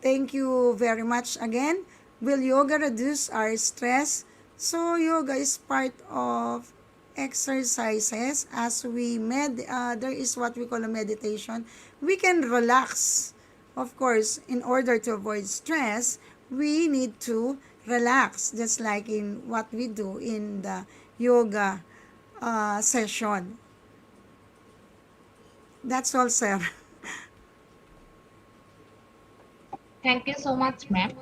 Thank you very much again. Will yoga reduce our stress? So, yoga is part of exercises. As we there is what we call a meditation. We can relax. Of course, in order to avoid stress, we need to relax, just like in what we do in the yoga session. That's all, sir. Thank you so much, ma'am.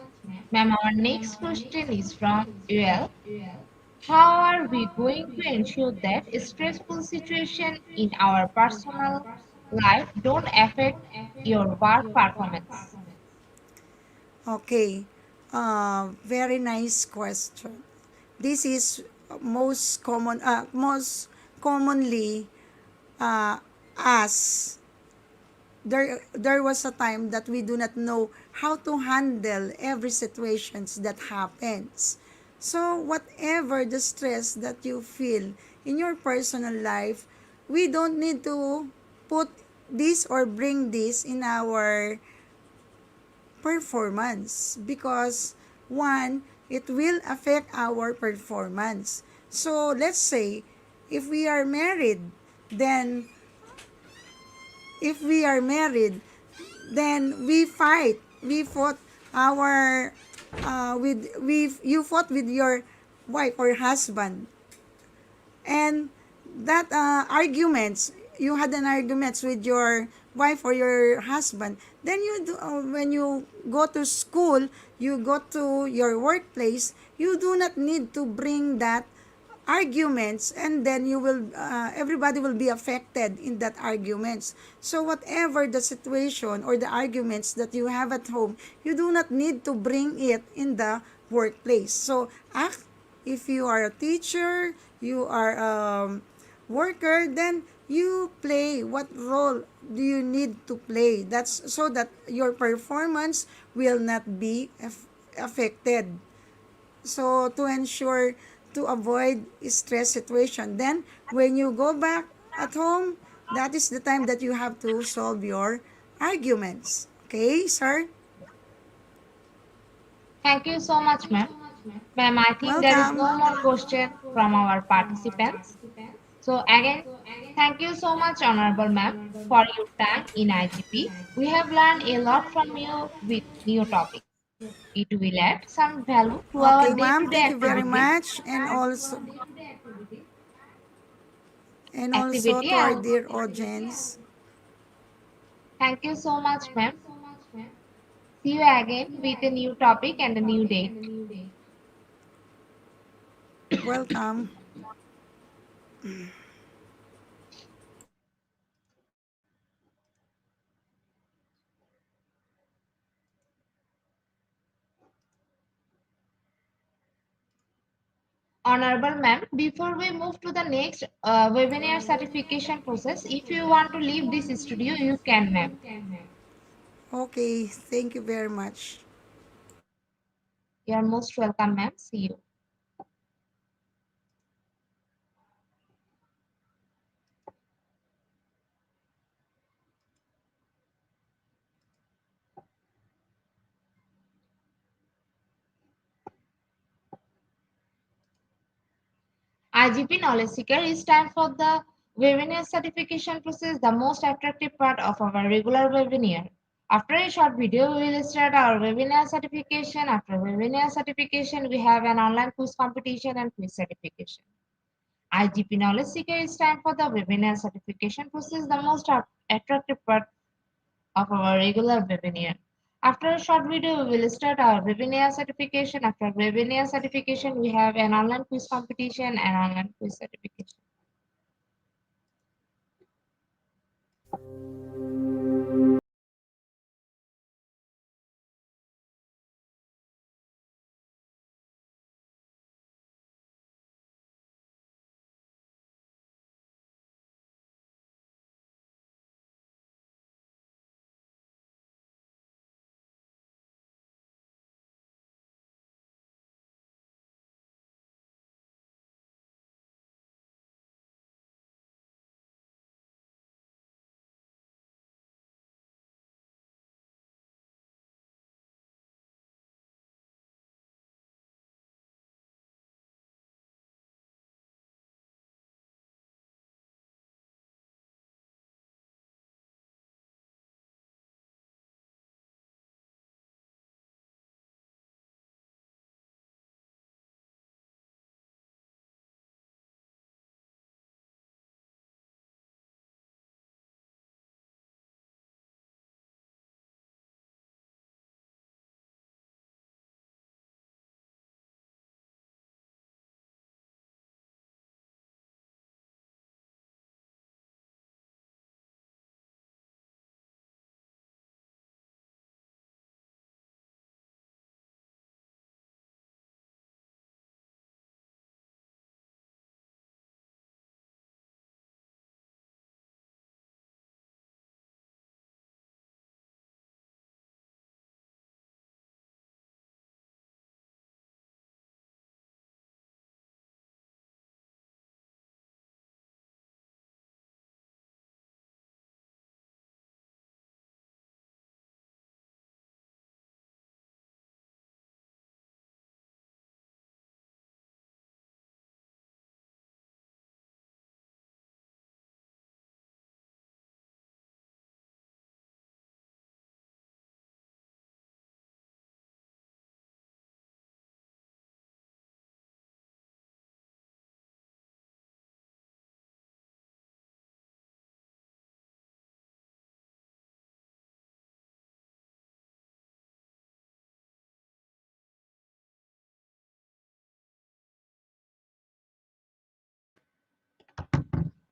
Ma'am, our next question is from UL. How are we going to ensure that stressful situation in our personal life don't affect your work performance? Okay. Very nice question. This is most commonly asked. There was a time that we do not know how to handle every situations that happens. So whatever the stress that you feel in your personal life, we don't need to put this or bring this in our performance, because one, it will affect our performance. So let's say if we are married, then if we are married, then we fought our with we you fought with your wife or husband, and that arguments, you had an arguments with your wife or your husband, then when you go to school, you go to your workplace, you do not need to bring that arguments, and then you will everybody will be affected in that arguments. So whatever the situation or the arguments that you have at home, you do not need to bring it in the workplace. So act, if you are a teacher, you are a worker, then you play what role do you need to play, that's so that your performance will not be affected. So to ensure, to avoid stress situation, then when you go back at home, that is the time that you have to solve your arguments. Okay, sir? Thank you so much, ma'am. Ma'am, I think there is Welcome. no more question from our participants. So again, thank you so much, Honorable Ma'am, for your time in IGP. We have learned a lot from you with new topics. It will add some value to our Okay, ma'am, day-to-day thank you very activities. much. And also Activity to our and dear audience. thank you so much, ma'am. See you again with a new topic and a new date. Welcome. Honorable ma'am, before we move to the next webinar certification process, if you want to leave this studio, you can, ma'am. Okay, thank you very much. You are most welcome, ma'am. See you. IGP Knowledge Seeker is time for the webinar certification process, the most attractive part of our regular webinar. After a short video, we will start our webinar certification. After webinar certification, we have an online quiz competition and quiz certification. IGP Knowledge Seeker is time for the webinar certification process, the most attractive part of our regular webinar. After a short video, we will start our webinar certification. After webinar certification, we have an online quiz competition and online quiz certification.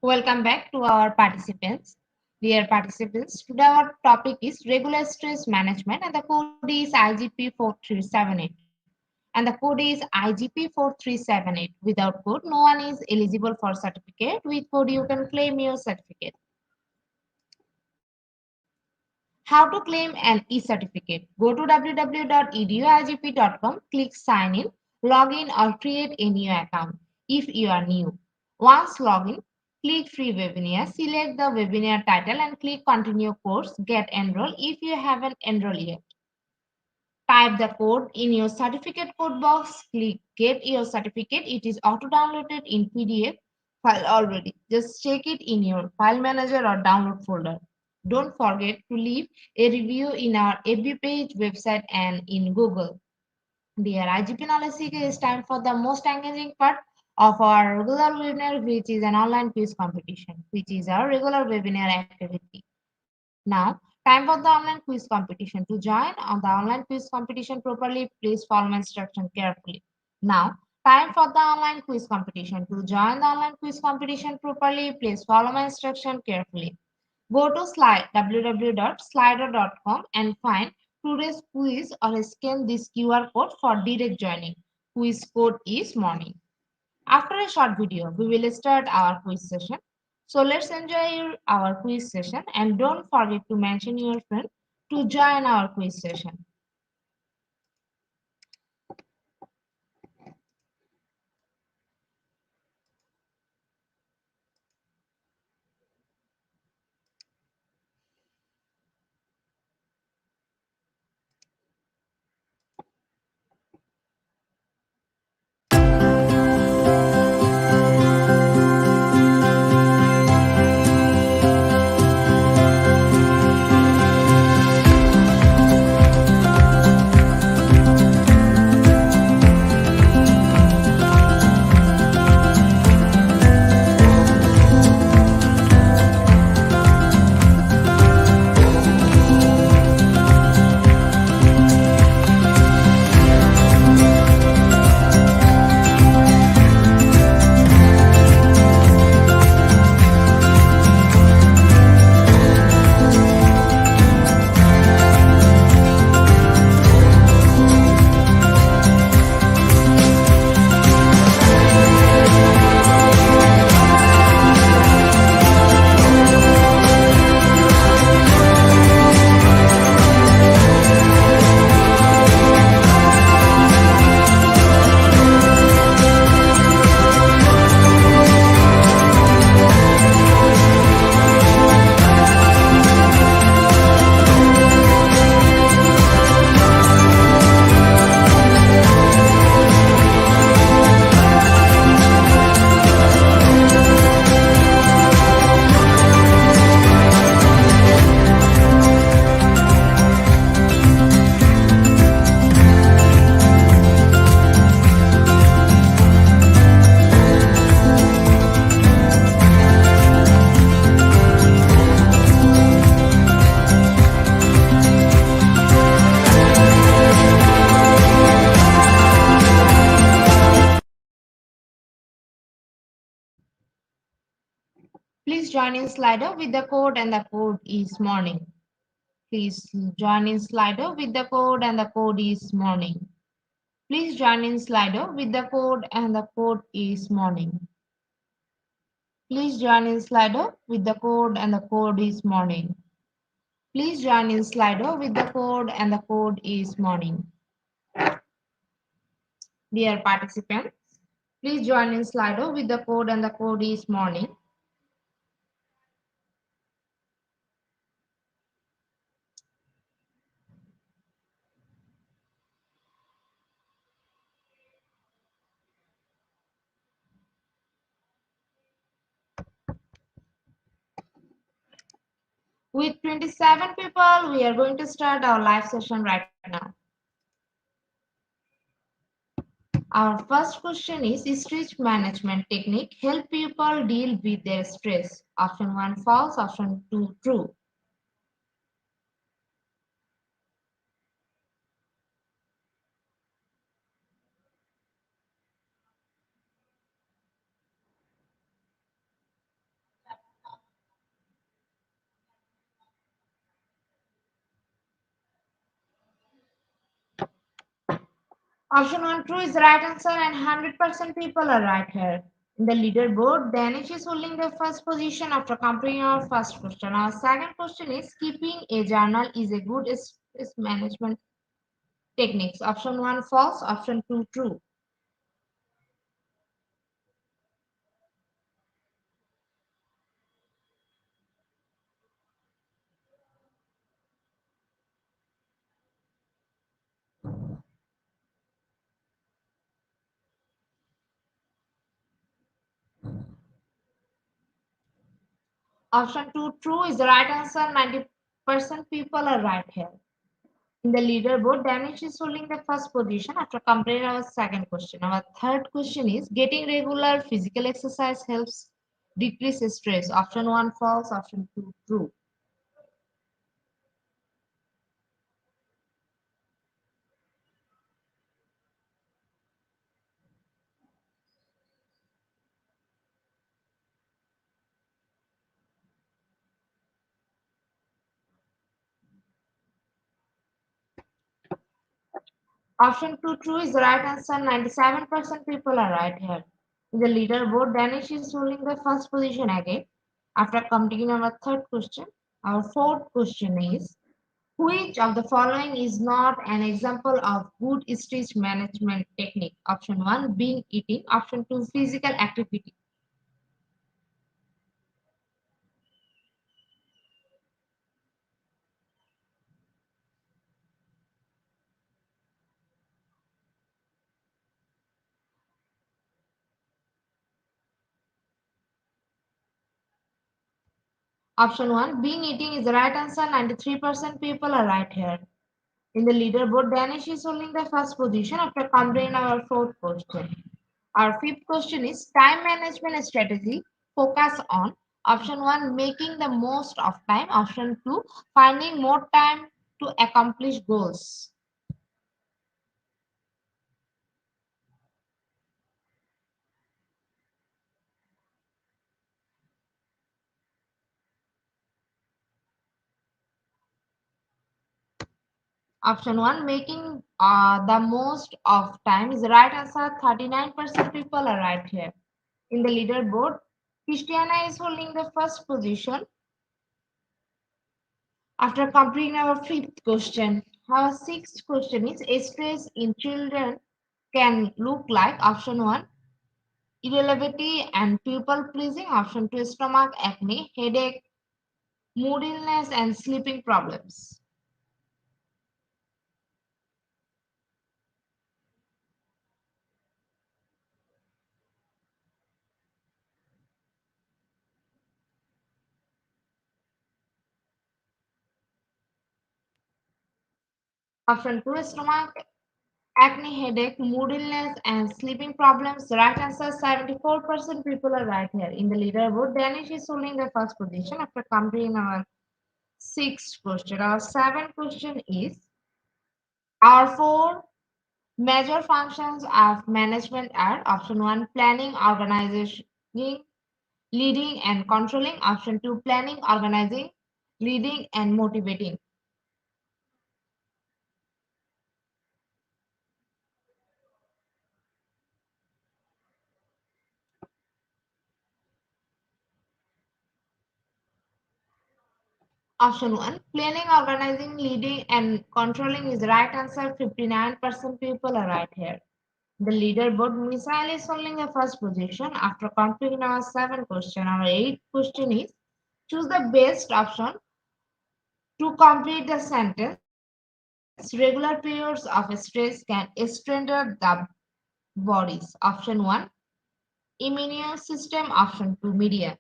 Welcome back to our participants. Dear participants, today our topic is regular stress management and the code is IGP4378. And the code is IGP4378. Without code, no one is eligible for certificate. With code, you can claim your certificate. How to claim an e-certificate? Go to www.eduigp.com, click sign in, log in or create a new account if you are new. Once login, click free webinar, select the webinar title and click continue course, get enroll if you haven't enrolled yet. Type the code in your certificate code box, click get your certificate. It is auto downloaded in PDF file already. Just check it in your file manager or download folder. Don't forget to leave a review in our FB page, website, and in Google. Dear IGP Knowledge Seeker, it's time for the most engaging part of our regular webinar, which is an online quiz competition, which is our regular webinar activity. Now, time for the online quiz competition. To join on the online quiz competition properly, please follow my instruction carefully. Now, time for the online quiz competition. To join the online quiz competition properly, please follow my instruction carefully. Go to slide www.slido.com and find today's quiz or scan this QR code for direct joining. Quiz code is morning. After a short video, we will start our quiz session. So let's enjoy our quiz session and don't forget to mention your friend to join our quiz session. Please join in Slido with the code and the code is morning. Please join in Slido with the code and the code is morning. Please join in Slido with the code and the code is morning. Please join in Slido with the code and the code is morning. Please join in Slido with the code and the code is morning. Dear participants, please join in Slido with the code and the code is morning. With 27 people, we are going to start our live session right now. Our first question is stress management technique help people deal with their stress? Option 1 false, option 2 true. Option 1 true is the right answer, and 100% people are right here. In the leaderboard, Danish is holding the first position after completing our first question. Our second question is keeping a journal is a good stress management techniques. Option 1 false, option 2 true. Option 2 true is the right answer. 90% people are right here. In the leaderboard, Danish is holding the first position after completing our second question. Our third question is getting regular physical exercise helps decrease stress. Option 1 false, option 2 true. Option 2 true is the right answer. 97% people are right here. In the leaderboard, Danish is holding the first position again after completing our third question. Our fourth question is which of the following is not an example of good stress management technique? Option 1 being eating, option 2 physical activity. Option 1 being eating is the right answer. 93% people are right here. In the leaderboard, Danish is holding the first position after completing our fourth question. Our fifth question is time management strategy. Focus on option 1 making the most of time, option 2 finding more time to accomplish goals. Option 1 making the most of time is the right answer. 39% people are right here. In the leaderboard, Christiana is holding the first position after completing our fifth question. Our sixth question is stress in children can look like option 1 irritability and people pleasing, option 2 stomach acne, headache, mood illness, and sleeping problems. Option 2 stomach acne, headache, mood illness, and sleeping problems. The right answer 74% people are right here. In the leaderboard, Danish is holding the first position after completing our sixth question. Our seventh question is our four major functions of management are option 1 planning, organizing, leading, and controlling. Option 2 planning, organizing, leading, and motivating. Option 1 planning, organizing, leading, and controlling is the right answer. 59% people are right here. The leaderboard missile is holding the first position after completing our seventh question. Our eighth question is choose the best option to complete the sentence. Regular periods of stress can strengthen the bodies. Option 1 immune system, option 2 media.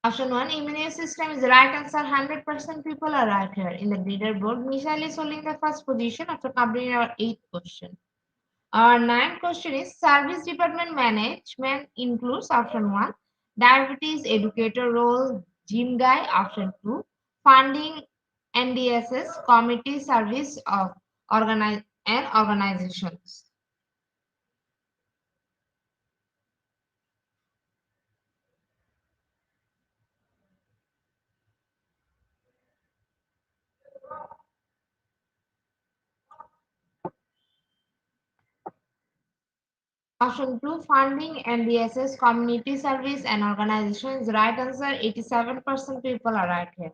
Option 1 immune system is the right answer. 100% people are right here. In the leaderboard, Michelle is holding the first position after completing our eighth question. Our ninth question is service department management includes option 1 diabetes educator role, gym guy, option 2 funding NDSS committee service of organize and organizations. Option 2, funding MBSS, community service and organizations. Right answer, 87% people are right here.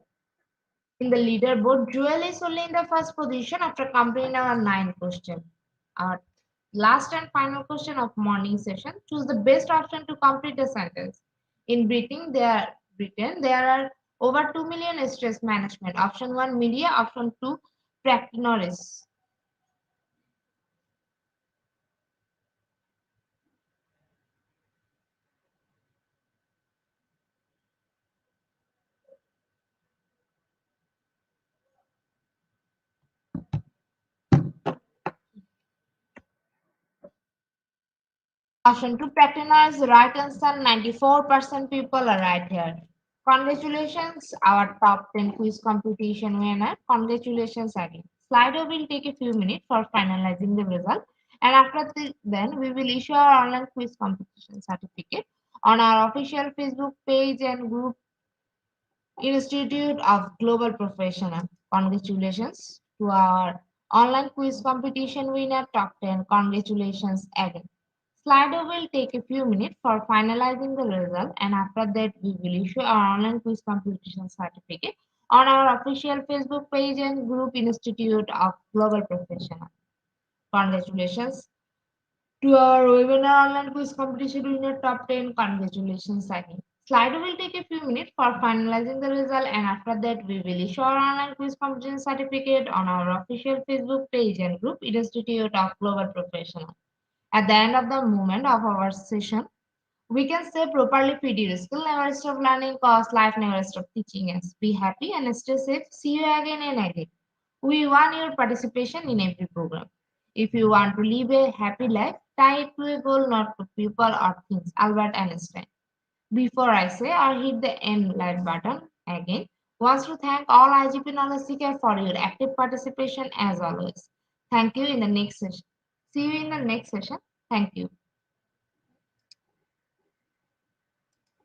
In the leaderboard, Jewel is only in the first position after completing our 9 question. Our last and final question of morning session. Choose the best option to complete the sentence. In Britain, there are over 2 million stress management. Option 1, media. Option 2, practitioners. Option 2, practitioners. Right answer, 94% people are right here. Congratulations, our top 10 quiz competition winner. Congratulations again. Slido will take a few minutes for finalizing the result, and after then we will issue our online quiz competition certificate on our official Facebook page and group Institute of Global Professional. Congratulations to our online quiz competition winner, top 10. Congratulations again. Slido will take a few minutes for finalizing the result, and after that, we will issue our online quiz competition certificate on our official Facebook page and group Institute of Global Professional. Congratulations to our webinar online quiz competition winner, top 10. Congratulations again. Slido will take a few minutes for finalizing the result, and after that, we will issue our online quiz competition certificate on our official Facebook page and group Institute of Global Professional. At the end of the moment of our session, we can say properly PD skill never stop learning cause life never stop teaching us. Be happy and stay safe. See you again and again. We want your participation in every program. If you want to live a happy life, tie it to a goal, not to people or things. Albert Einstein. Before I say or hit the end like button again, wants to thank all IGP knowledge seeker for your active participation as always. Thank you in the next session. See you in the next session. Thank you.